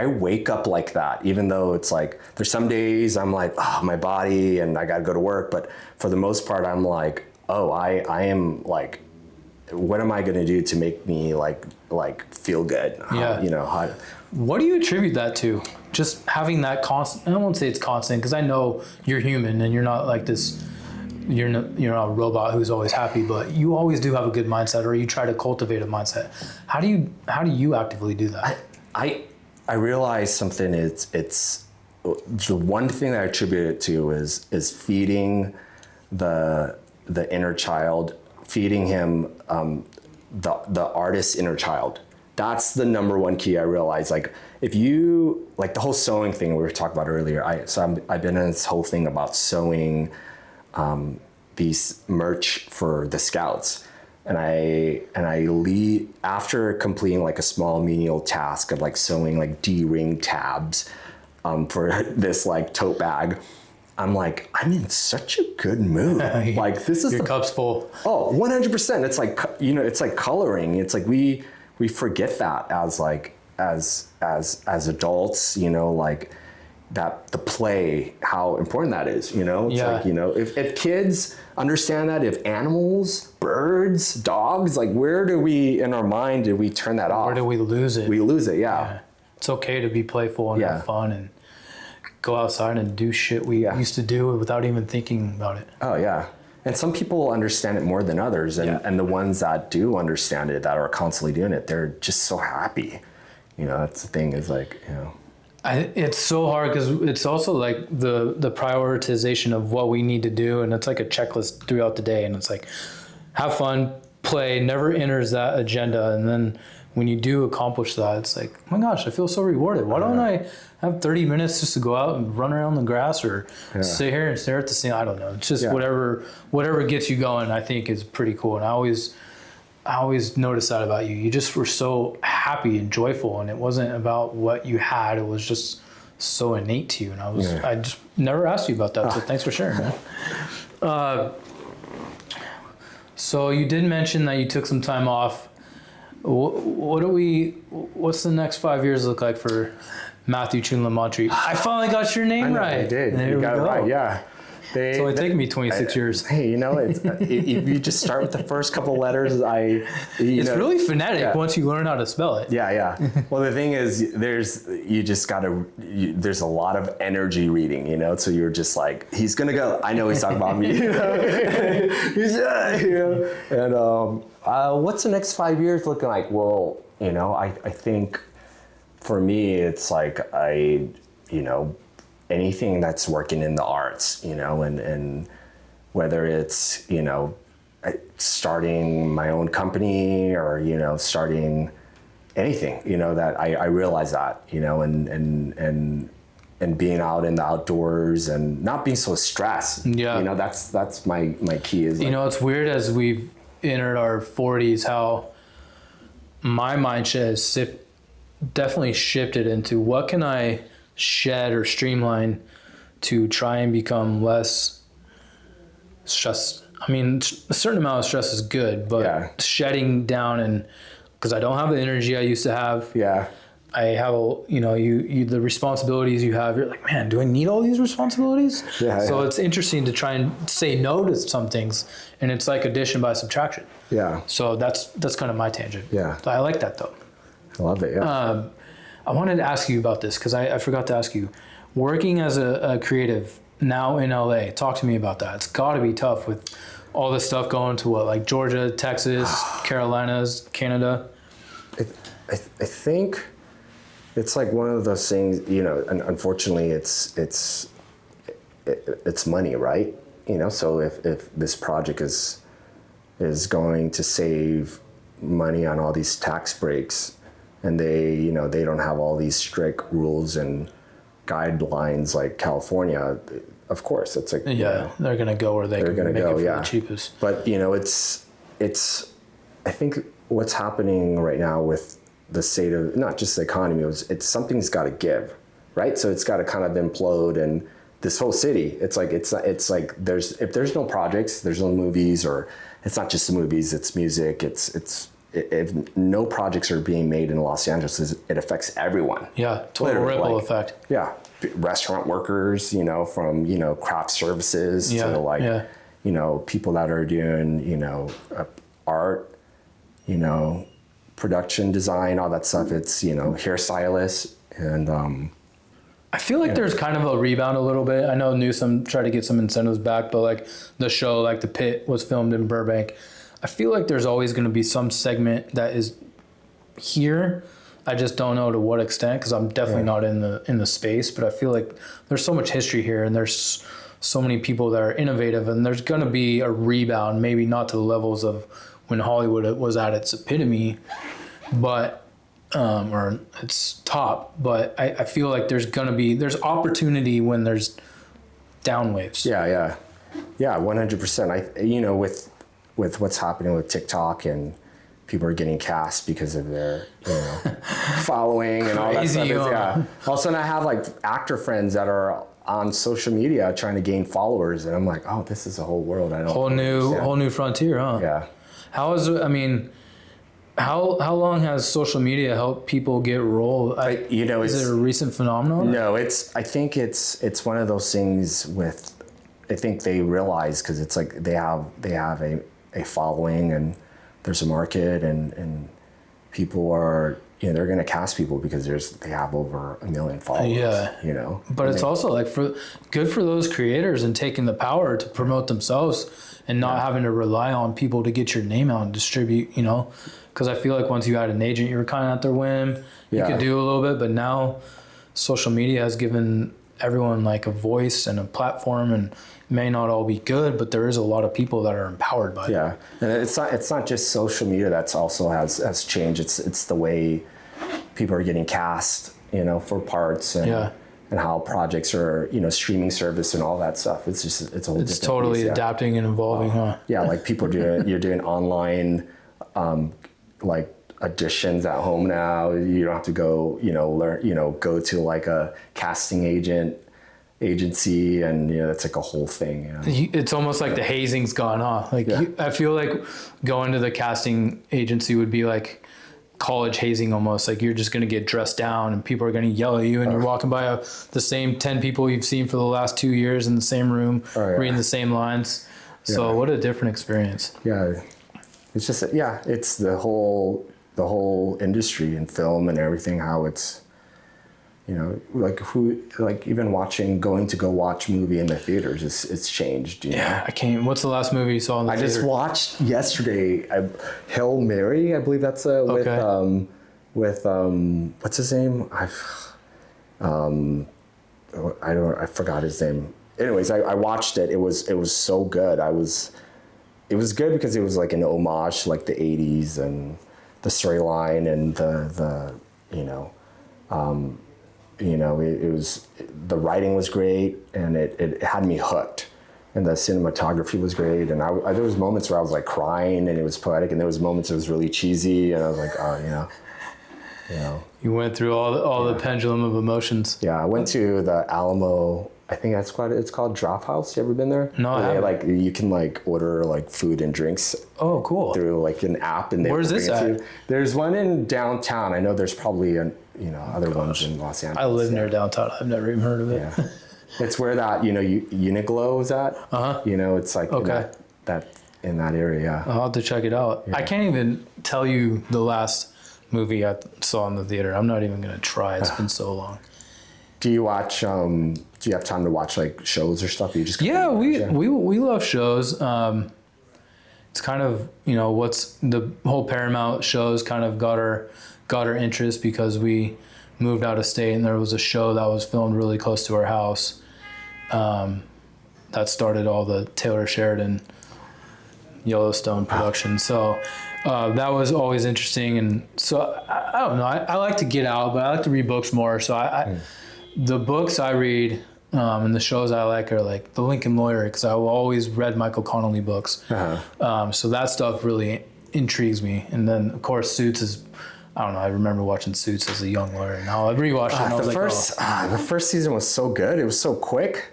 wake up like that, even though it's like there's some days I'm like, oh, my body, and I got to go to work. But for the most part, I'm like, oh, I am like, what am I going to do to make me like feel good? What do you attribute that to? Just having that constant, I won't say it's constant, because I know you're human and you're not like this, you're not a robot who's always happy, but you always do have a good mindset, or you try to cultivate a mindset. How do you actively do that? I realize something. It's the one thing that I attribute it to is feeding the inner child, feeding him the artist's inner child. That's the number one key I realized. Like, if you, like the whole sewing thing we were talking about earlier, I've been in this whole thing about sewing these merch for the Scouts. And I lead, after completing like a small menial task of like sewing like D-ring tabs for this like tote bag, I'm like, I'm in such a good mood. Like, this is your cup's full. Oh, 100%. It's like, it's like coloring. It's like we forget that as adults, like that, the play, how important that is, It's like, if kids understand that, if animals, birds, dogs, like, where do we, in our mind, did we turn that off? Where do we lose it? We lose it, yeah. It's okay to be playful and have fun and go outside and do shit we used to do without even thinking about it. Oh, yeah. And some people understand it more than others. And the ones that do understand it, that are constantly doing it, they're just so happy. That's the thing, is like, it's so hard, because it's also like the prioritization of what we need to do. And it's like a checklist throughout the day. And it's like, have fun, play, never enters that agenda. And then when you do accomplish that, it's like, oh my gosh, I feel so rewarded. Why don't I have 30 minutes just to go out and run around the grass or sit here and stare at the scene? I don't know. It's just whatever gets you going, I think is pretty cool. And I always noticed that about you. You just were so happy and joyful, and it wasn't about what you had. It was just so innate to you. And I just never asked you about that. So thanks for sharing, man. So you did mention that you took some time off. What's the next 5 years look like for Matthew Chounlamontry? I finally got your name right. I did. There you got it right. Yeah. It's only taken me 26 years. Hey, it's if you just start with the first couple letters, it's really phonetic once you learn how to spell it. Yeah. Well, the thing is, there's a lot of energy reading, so you're just like, he's gonna go. I know he's talking about me. And what's the next 5 years looking like? Well, I think for me, it's like anything that's working in the arts, and whether it's, starting my own company or, starting anything, that I realize that, and being out in the outdoors and not being so stressed. Yeah. That's my key is it's weird as we've entered our 40s, how my mindset has definitely shifted into what can I shed or streamline to try and become less stressed. I mean, a certain amount of stress is good, but shedding down, and because I don't have the energy I used to have. Yeah. I have the responsibilities you have. You're like, man, do I need all these responsibilities? So it's interesting to try and say no to some things, and it's like addition by subtraction. Yeah. So that's kind of my tangent. Yeah. I like that though. I love it. Yeah. I wanted to ask you about this because I forgot to ask you. Working as a creative now in LA, talk to me about that. It's got to be tough with all this stuff going to like Georgia, Texas, Carolinas, Canada. I think it's like one of those things, and unfortunately it's money, right? So if this project is going to save money on all these tax breaks, and they don't have all these strict rules and guidelines like California, of course it's like they're gonna go where they're gonna make it for the cheapest. But it's I think what's happening right now with the state of not just the economy, it's something's got to give, right? So it's got to kind of implode, and this whole city, it's like if there's no projects, there's no movies, or it's not just the movies, it's music, if no projects are being made in Los Angeles, it affects everyone. Yeah, total ripple effect. Yeah, restaurant workers, from craft services to people that are doing art, production design, all that stuff. It's hairstylists and. I feel like there's kind of a rebound a little bit. I know Newsom tried to get some incentives back, but like the show, like The Pit, was filmed in Burbank. I feel like there's always going to be some segment that is here. I just don't know to what extent, because I'm definitely not in the space. But I feel like there's so much history here, and there's so many people that are innovative, and there's going to be a rebound. Maybe not to the levels of when Hollywood was at its epitome, but or its top. But I feel like there's opportunity when there's down waves. Yeah, 100%. With what's happening with TikTok, and people are getting cast because of their following and all that stuff. All of a sudden I have like actor friends that are on social media trying to gain followers, and I'm like, oh, this is a whole world. Whole new frontier, huh? Yeah. How long has social media helped people get role? Is it a recent phenomenon? No, I think it's one of those things I think they realize, because it's like they have a following, and there's a market, and people are, they're going to cast people because they have over 1 million followers. But it's also like good for those creators and taking the power to promote themselves and not having to rely on people to get your name out and distribute, because I feel like once you had an agent, you were kind of at their whim. You could do a little bit, but now social media has given everyone like a voice and a platform, and it may not all be good, but there is a lot of people that are empowered by it. Yeah, and it's not just social media that's also has changed. It's the way people are getting cast, for parts and how projects are, streaming service and all that stuff. It's a whole. It's totally piece, adapting and evolving, huh? Yeah, like people you're doing online, like auditions at home now. You don't have to go, learn, go to like a casting agency, and it's like a whole thing. It's almost like the hazing's gone off. Like I feel like going to the casting agency would be like college hazing almost. Like you're just going to get dressed down and people are going to yell at you, and you're walking by the same 10 people you've seen for the last 2 years in the same room, reading the same lines. So what a different experience. Yeah, it's just it's the whole industry in film and everything, how it's even going to go watch a movie in the theaters, it's changed. I can't. What's the last movie you saw in the theater? I just watched yesterday, Hail Mary, I believe that's with what's his name? I forgot his name. Anyways, I watched it. It was so good. It was good because it was like an homage to like the 80s and the storyline and it was, the writing was great, and it had me hooked, and the cinematography was great, and there was moments where I was like crying, and it was poetic, and there was moments it was really cheesy, and I was like, You went through all the pendulum of emotions. Yeah, I went to the Alamo. I think it's called Draft House. You ever been there? No, I haven't. You can like order like food and drinks. Oh, cool. Through like an app, and where's this at? There's one in downtown. I know there's probably other ones in Los Angeles. I live near downtown. I've never even heard of it. Yeah. It's where that Uniqlo is at. It's like in that area. I'll have to check it out. Yeah. I can't even tell you the last movie I saw in the theater. I'm not even gonna try. It's been so long. Do you watch? Do you have time to watch like shows or stuff? You just we love shows. It's kind of what's the whole Paramount shows kind of got our interest because we moved out of state, and there was a show that was filmed really close to our house. That started all the Taylor Sheridan Yellowstone production. So that was always interesting, and so I don't know. I like to get out, but I like to read books more. So the books I read and the shows I like are like The Lincoln Lawyer, because I've always read Michael Connelly books. So that stuff really intrigues me. And then of course Suits is, I don't know, I remember watching Suits as a young lawyer. Now I've rewatched it and I was the first season was so good. It was so quick.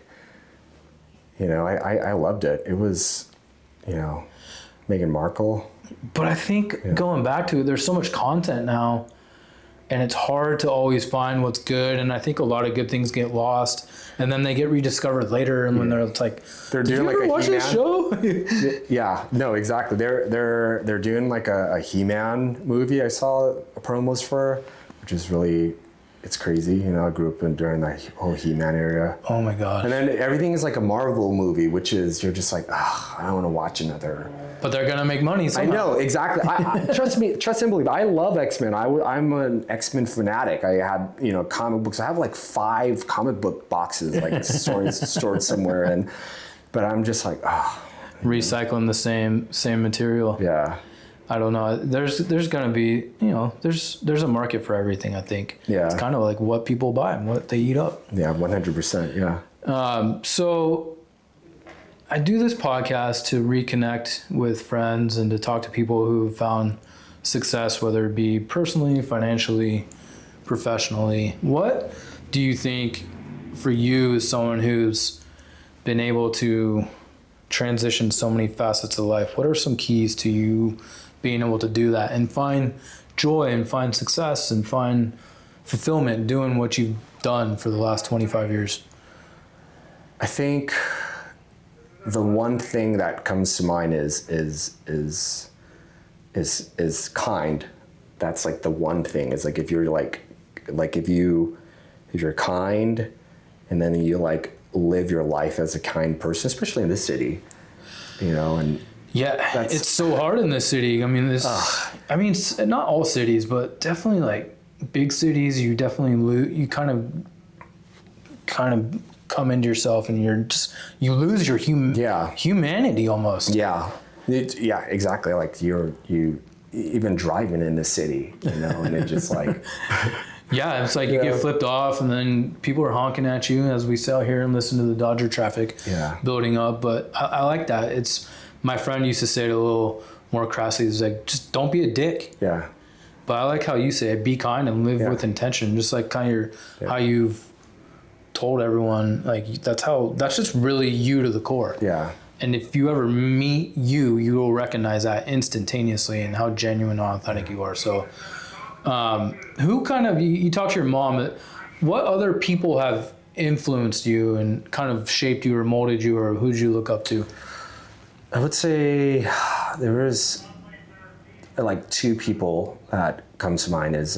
I loved it. It was, Meghan Markle. But I think going back to it, there's so much content now, and it's hard to always find what's good. And I think a lot of good things get lost, and then they get rediscovered later. And when they're like, they're doing like a watch this show? Yeah, no, exactly. They're doing like a He-Man movie. I saw promos for, which is really, it's crazy. I grew up during the whole He-Man era. Oh my God. And then everything is like a Marvel movie, which is, you're just like, I don't want to watch another. But they're gonna make money somehow. I know, exactly. Trust and believe. I love X-Men. I'm an X-Men fanatic. I had comic books. I have like 5 comic book boxes, like stored somewhere. But I'm just like, recycling the same material. Yeah. I don't know. There's gonna be there's a market for everything. I think. Yeah. It's kind of like what people buy and what they eat up. Yeah, 100%. Yeah. So I do this podcast to reconnect with friends and to talk to people who've found success, whether it be personally, financially, professionally. What do you think for you as someone who's been able to transition so many facets of life, what are some keys to you being able to do that and find joy and find success and find fulfillment doing what you've done for the last 25 years? I think the one thing that comes to mind is kind. That's like the one thing. It's like if you're if you're kind, and then you like live your life as a kind person, especially in this city, and yeah, it's so hard in this city. I mean, not all cities, but definitely like big cities. You definitely you kind of kind of come into yourself and you lose your humanity almost. Yeah. Yeah, exactly. Like you even driving in the city, and it just like, yeah, it's like you get flipped off and then people are honking at you as we sit out here and listen to the Dodger traffic building up. But I like that. My friend used to say it a little more crassly. It's like, just don't be a dick. Yeah. But I like how you say it, be kind and live with intention. Just like kind of how you've told everyone, like that's just really you to the core. Yeah. And if you ever meet you will recognize that instantaneously and how genuine and authentic you are. So who kind of, you talk to your mom, what other people have influenced you and kind of shaped you or molded you, or who did you look up to? I would say there was like two people that come to mind. Is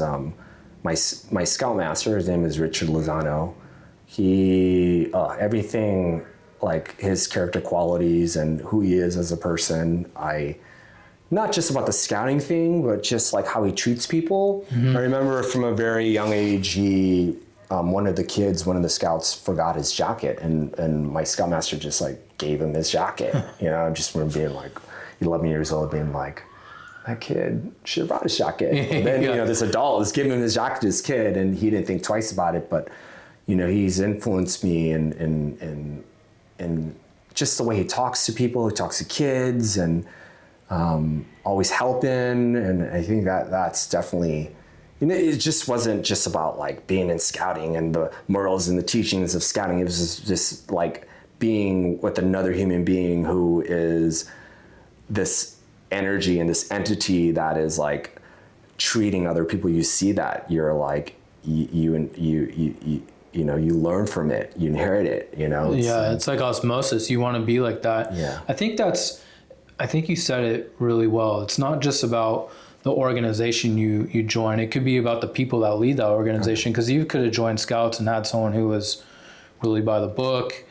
my scoutmaster, his name is Richard Lozano. He, everything, like his character qualities and who he is as a person, not just about the scouting thing, but just like how he treats people. Mm-hmm. I remember from a very young age, one of the scouts forgot his jacket, and my scoutmaster just like gave him his jacket. I just remember being like 11 years old, being like, that kid should have brought his jacket. And then, this adult is giving him his jacket to this kid, and he didn't think twice about it. But, he's influenced me in just the way he talks to people, he talks to kids, and always helping. And I think that's definitely, it just wasn't just about like being in scouting and the morals and the teachings of scouting. It was just like being with another human being who is this energy and this entity that is like treating other people. You see that, you're like, you learn from it, you inherit it, It's like osmosis. You want to be like that. Yeah. I think you said it really well. It's not just about the organization you join. It could be about the people that lead that organization, because you could have joined Scouts and had someone who was really by the book,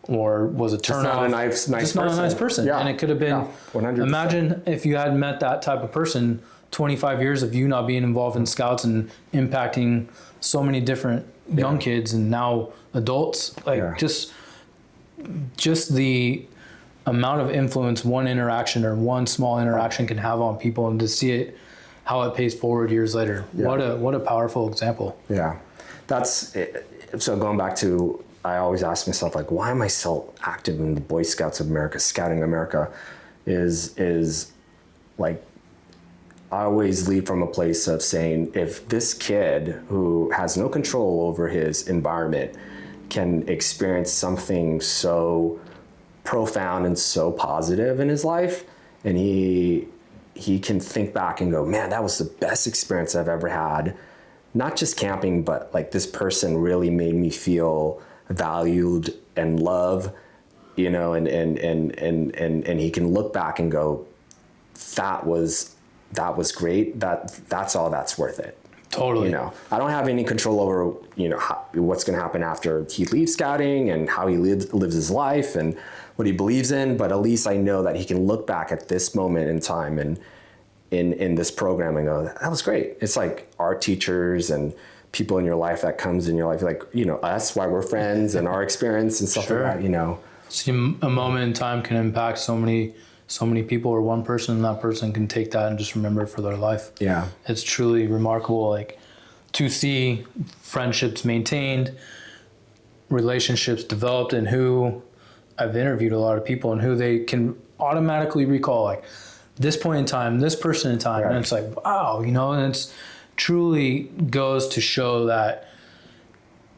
or was a turnoff. Not a nice just person. Not a nice person. Yeah. And it could have been, 100%. Imagine if you had met that type of person, 25 years of you not being involved in Scouts and impacting so many different young kids and now adults, just the amount of influence one interaction or one small interaction can have on people, and to see it, how it pays forward years later. Yeah. What a powerful example. Yeah. That's it. So going back to, I always ask myself, like, why am I so active in the Boy Scouts of America, Scouting America, is like, I always lead from a place of saying, if this kid who has no control over his environment can experience something so profound and so positive in his life, and he can think back and go, man, that was the best experience I've ever had, not just camping, but like this person really made me feel valued and loved, and he can look back and go, that was great. That's all that's worth it. Totally. I don't have any control over, what's going to happen after he leaves scouting and how he lives his life and what he believes in, but at least I know that he can look back at this moment in time and in this program and go, that was great. It's like our teachers and people in your life that comes in your life, like, us, why we're friends and our experience and stuff like that, So a moment in time can impact so many people, or one person, and that person can take that and just remember it for their life. Yeah. It's truly remarkable, like, to see friendships maintained, relationships developed, and who I've interviewed a lot of people and who they can automatically recall, like, this point in time, this person in time. Right. And it's like, wow, and it's truly goes to show that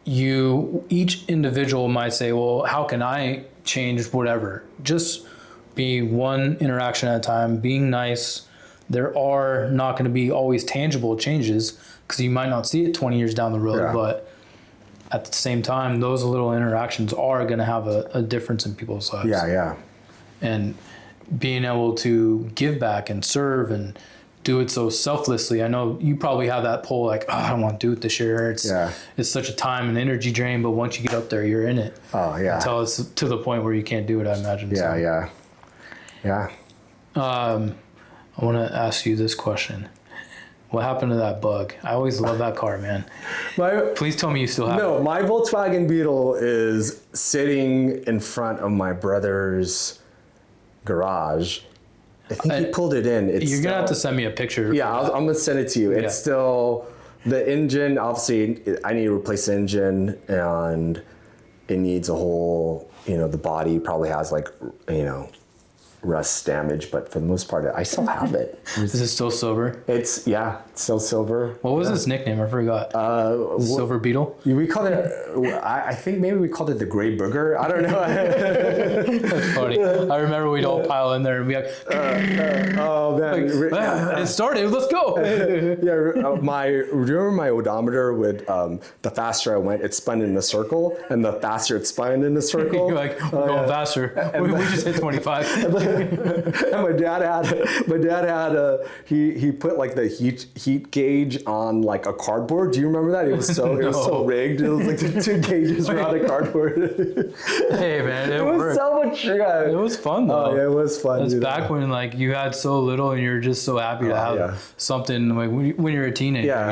each individual might say, well, how can I change whatever? Just be one interaction at a time, being nice. There are not going to be always tangible changes, because you might not see it 20 years down the road, but at the same time, those little interactions are going to have a difference in people's lives. Yeah. And being able to give back and serve and do it so selflessly. I know you probably have that pull, like, I don't want to do it this year. It's such a time and energy drain, but once you get up there, you're in it. Oh, yeah. Until it's to the point where you can't do it, I imagine. Yeah. I want to ask you this question. What happened to that bug? I always love that car, man. Please tell me you still have it. No, my Volkswagen Beetle is sitting in front of my brother's garage. I think he pulled it in. You're going to have to send me a picture. Yeah, I'm going to send it to you. It's still, the engine, obviously, I need to replace the engine, and it needs a whole, the body probably has like, rust damage, but for the most part, I still have it. Is it still silver? It's still silver. What was its nickname? I forgot. Silver Beetle? We called it, I think maybe we called it the Gray Booger. I don't know. That's funny. I remember we'd all pile in there and be like, oh man. it started, let's go. Do you remember my odometer would, the faster I went, it spun in a circle, and the faster it spun in a circle. You're like, we're going faster. We just hit 25. And my dad had he put like the heat gauge on like a cardboard. Do you remember that? It was so rigged. It was like the two gauges were on the cardboard. Hey man, it was so much. Yeah. It was fun though. Oh yeah, it was fun. It's back when like you had so little and you're just so happy to have something like when you're a teenager, Yeah.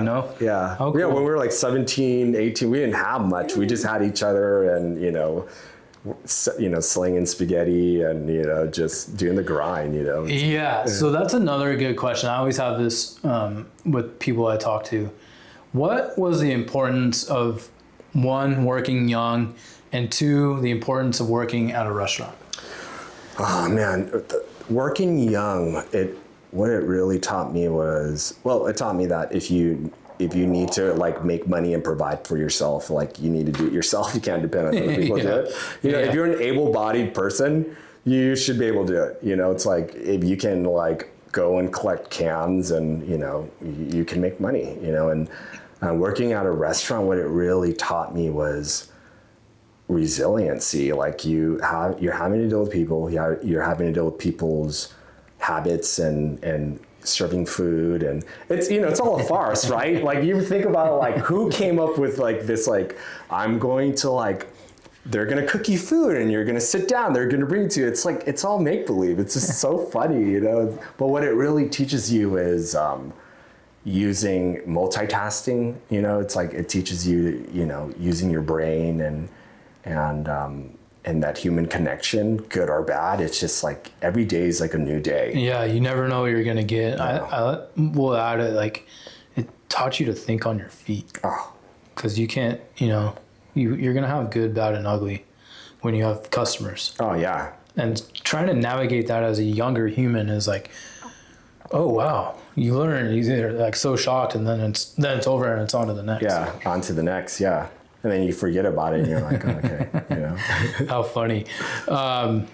How cool. Yeah, when we were like 17, 18, we didn't have much. We just had each other, and slinging spaghetti and just doing the grind. Yeah. So that's another good question. I always have this with people I talk to. What was the importance of, one, working young, and two, the importance of working at a restaurant? Oh man, working young, what it really taught me was, it taught me that if you need to like make money and provide for yourself, like you need to do it yourself. You can't depend on other people to do it. If you're an able-bodied person, you should be able to do it. It's like if you can like go and collect cans and you can make money. And working at a restaurant, what it really taught me was resiliency. Like you're having to deal with people. You're having to deal with people's habits and serving food, and it's all a farce, right? Like you think about like who came up with like this, like I'm going to like, they're gonna cook you food and you're gonna sit down, they're gonna bring it to you. It's like, it's all make-believe. It's just so funny, but what it really teaches you is using multitasking. It's like it teaches you using your brain and that human connection, good or bad. It's just like every day is like a new day. Yeah, you never know what you're gonna get. No. I will add it, like it taught you to think on your feet. Oh, because you can't, you're gonna have good, bad, and ugly when you have customers. Oh yeah. And trying to navigate that as a younger human is like, oh wow, you learn. You're like so shocked, and then it's over and it's on to the next. Yeah, on to the next. Yeah. And then you forget about it and you're like, okay, How funny. 5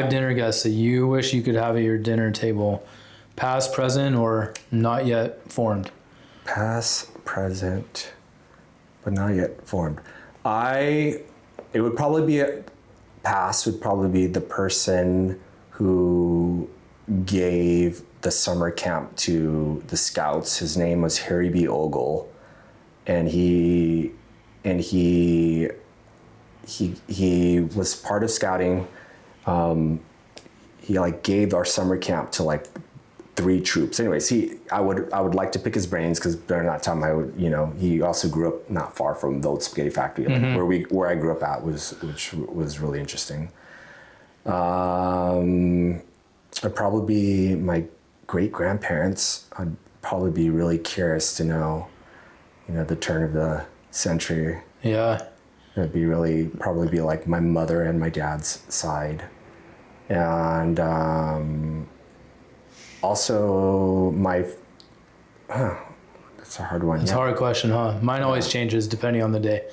dinner guests that you wish you could have at your dinner table, past, present, or not yet formed? Past, present, but not yet formed. It would probably be past would probably be the person who gave the summer camp to the Scouts. His name was Harry B. Ogle. And he was part of scouting. He like gave our summer camp to like 3 troops. Anyways, I would like to pick his brains, because during that time he also grew up not far from the old spaghetti factory, like where I grew up at, which was really interesting. It'd probably be my great grandparents. I'd probably be really curious to know. The turn of the century. Yeah. It'd be probably be like my mother and my dad's side. And also that's a hard one. It's a hard question, huh? Mine always changes depending on the day.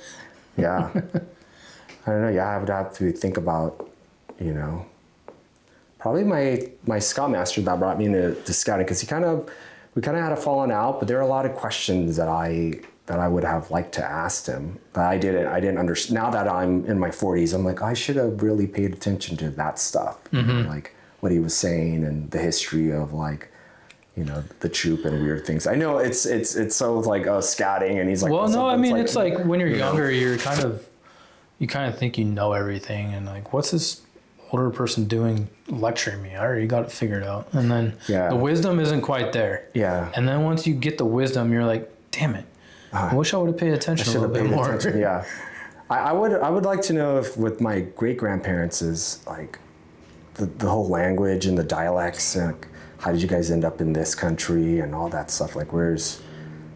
Yeah. I don't know. Yeah, I would have to think about, probably my scoutmaster that brought me into scouting, because we kind of had a falling out, but there are a lot of questions that I would have liked to ask him, but I didn't understand. Now that I'm in my 40s, I'm like, I should have really paid attention to that stuff, like what he was saying and the history of like, the troop and weird things. I know it's so like scouting, and he's like, well, no, I mean, it's like when you're younger, you kind of think everything, and like, what's this older person doing lecturing me. I already got it figured out. And then the wisdom isn't quite there. Yeah. And then once you get the wisdom, you're like, damn it. I wish I would have paid attention a little bit more. Yeah. I would like to know if with my great grandparents is like the whole language and the dialects, and like, how did you guys end up in this country and all that stuff? Like where's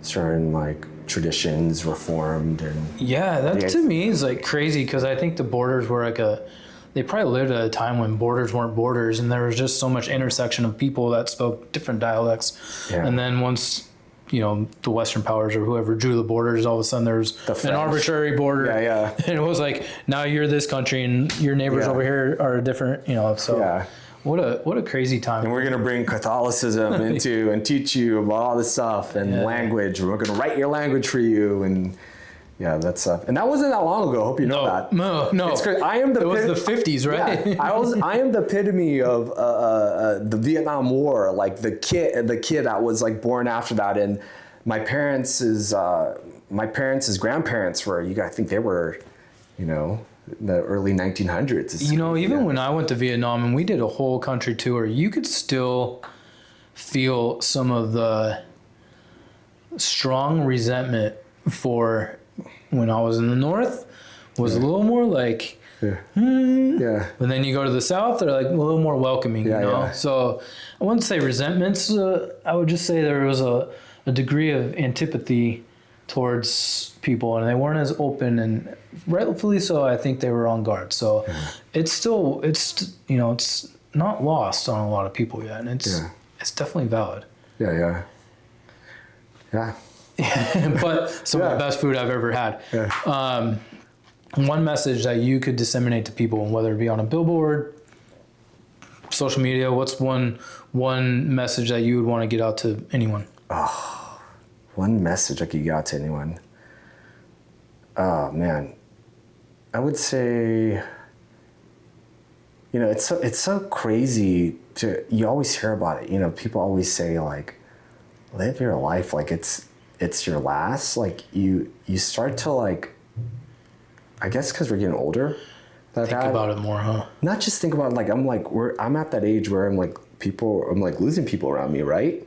certain like traditions were formed and that to me is like crazy, because I think the borders were like they probably lived at a time when borders weren't borders, and there was just so much intersection of people that spoke different dialects. And then once the Western powers or whoever drew the borders, all of a sudden there's an arbitrary border. And it was like, now you're this country and your neighbors over here are different, so what a crazy time. And we're going to bring Catholicism into and teach you about all this stuff and language. We're going to write your language for you and that stuff. And that wasn't that long ago. I hope you know that. No. It's crazy. It was the 50s, right? Yeah, I am the epitome of the Vietnam War, like the kid that was like born after that. And my parents' grandparents were, I think they were, the early 1900s. Even when I went to Vietnam and we did a whole country tour, you could still feel some of the strong resentment for when I was in the North was a little more like, But then you go to the South, they're like a little more welcoming, So I wouldn't say resentments. I would just say there was a degree of antipathy towards people, and they weren't as open, and rightfully so. I think they were on guard. So it's not lost on a lot of people yet, and it's definitely valid. Yeah. But some of the best food I've ever had. One message that you could disseminate to people, whether it be on a billboard, social media, what's one message that you would want to get out to anyone? One message I could get out to anyone. Oh man, I would say, it's so crazy you always hear about it. People always say like, live your life like it's your last. Like you start to like, I guess because we're getting older. Think about it more, huh? Not just think about it, like I'm at that age where I'm like losing people around me, right?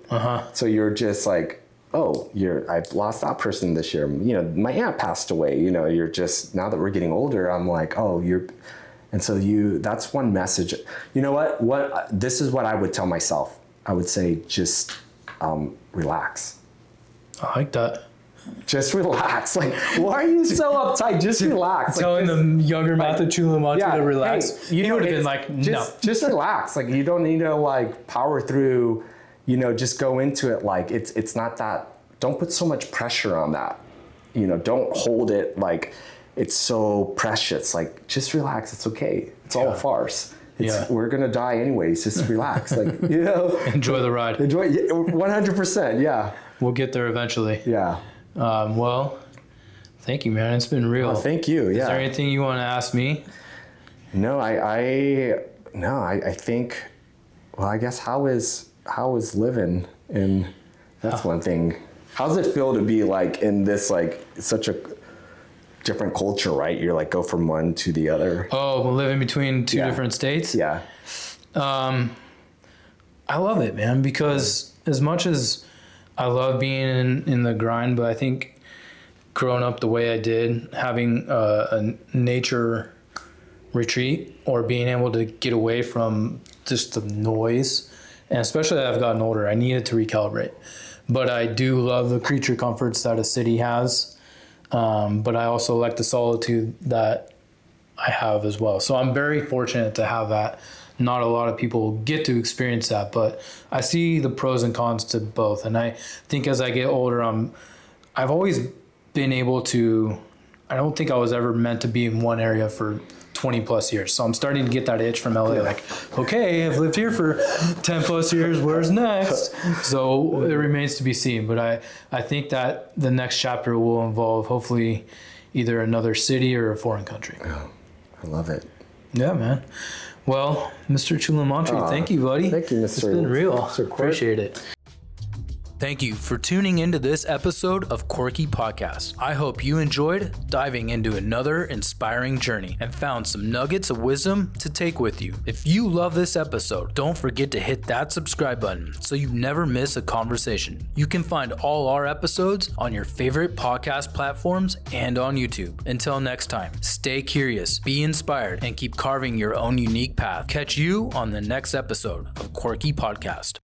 So you're just like, I've lost that person this year. My aunt passed away. You're just, now that we're getting older, I'm like, and so that's one message. You know what? This is what I would tell myself. I would say, just relax. I like that. Just relax. Like, why are you so uptight? Just relax. Telling the younger Matthew Chounlamontry to relax. Hey, he would have been like, no. Just relax. Like, you don't need to like power through, just go into it. Like, it's not that, don't put so much pressure on that. Don't hold it like it's so precious. Like, just relax. It's okay. It's all a farce. We're going to die anyways. Just relax. Like, Enjoy the ride. Enjoy 100%. Yeah. We'll get there eventually. Yeah. Well, thank you, man. It's been real. Oh, thank you. Yeah. Is there anything you want to ask me? No, I think, well, I guess how is living in, that's one thing. How does it feel to be like in this, like such a different culture, right? You're like, go from one to the other. Oh, we're living between two different states? Yeah. I love it, man, because as much as I love being in the grind, but I think growing up the way I did, having a nature retreat or being able to get away from just the noise, and especially as I've gotten older, I needed to recalibrate. But I do love the creature comforts that a city has, but I also like the solitude that I have as well. So I'm very fortunate to have that. Not a lot of people get to experience that, but I see the pros and cons to both. And I think as I get older, I've always been able to, I don't think I was ever meant to be in one area for 20 plus years. So I'm starting to get that itch from LA, like, okay, I've lived here for 10 plus years, where's next? So it remains to be seen. But I think that the next chapter will involve hopefully either another city or a foreign country. Oh, I love it. Yeah, man. Well, Mr. Chounlamontry, thank you, buddy. Thank you, Mr. It's been real. Mr. Appreciate it. Thank you for tuning into this episode of Quirky Podcast. I hope you enjoyed diving into another inspiring journey and found some nuggets of wisdom to take with you. If you love this episode, don't forget to hit that subscribe button so you never miss a conversation. You can find all our episodes on your favorite podcast platforms and on YouTube. Until next time, stay curious, be inspired, and keep carving your own unique path. Catch you on the next episode of Quirky Podcast.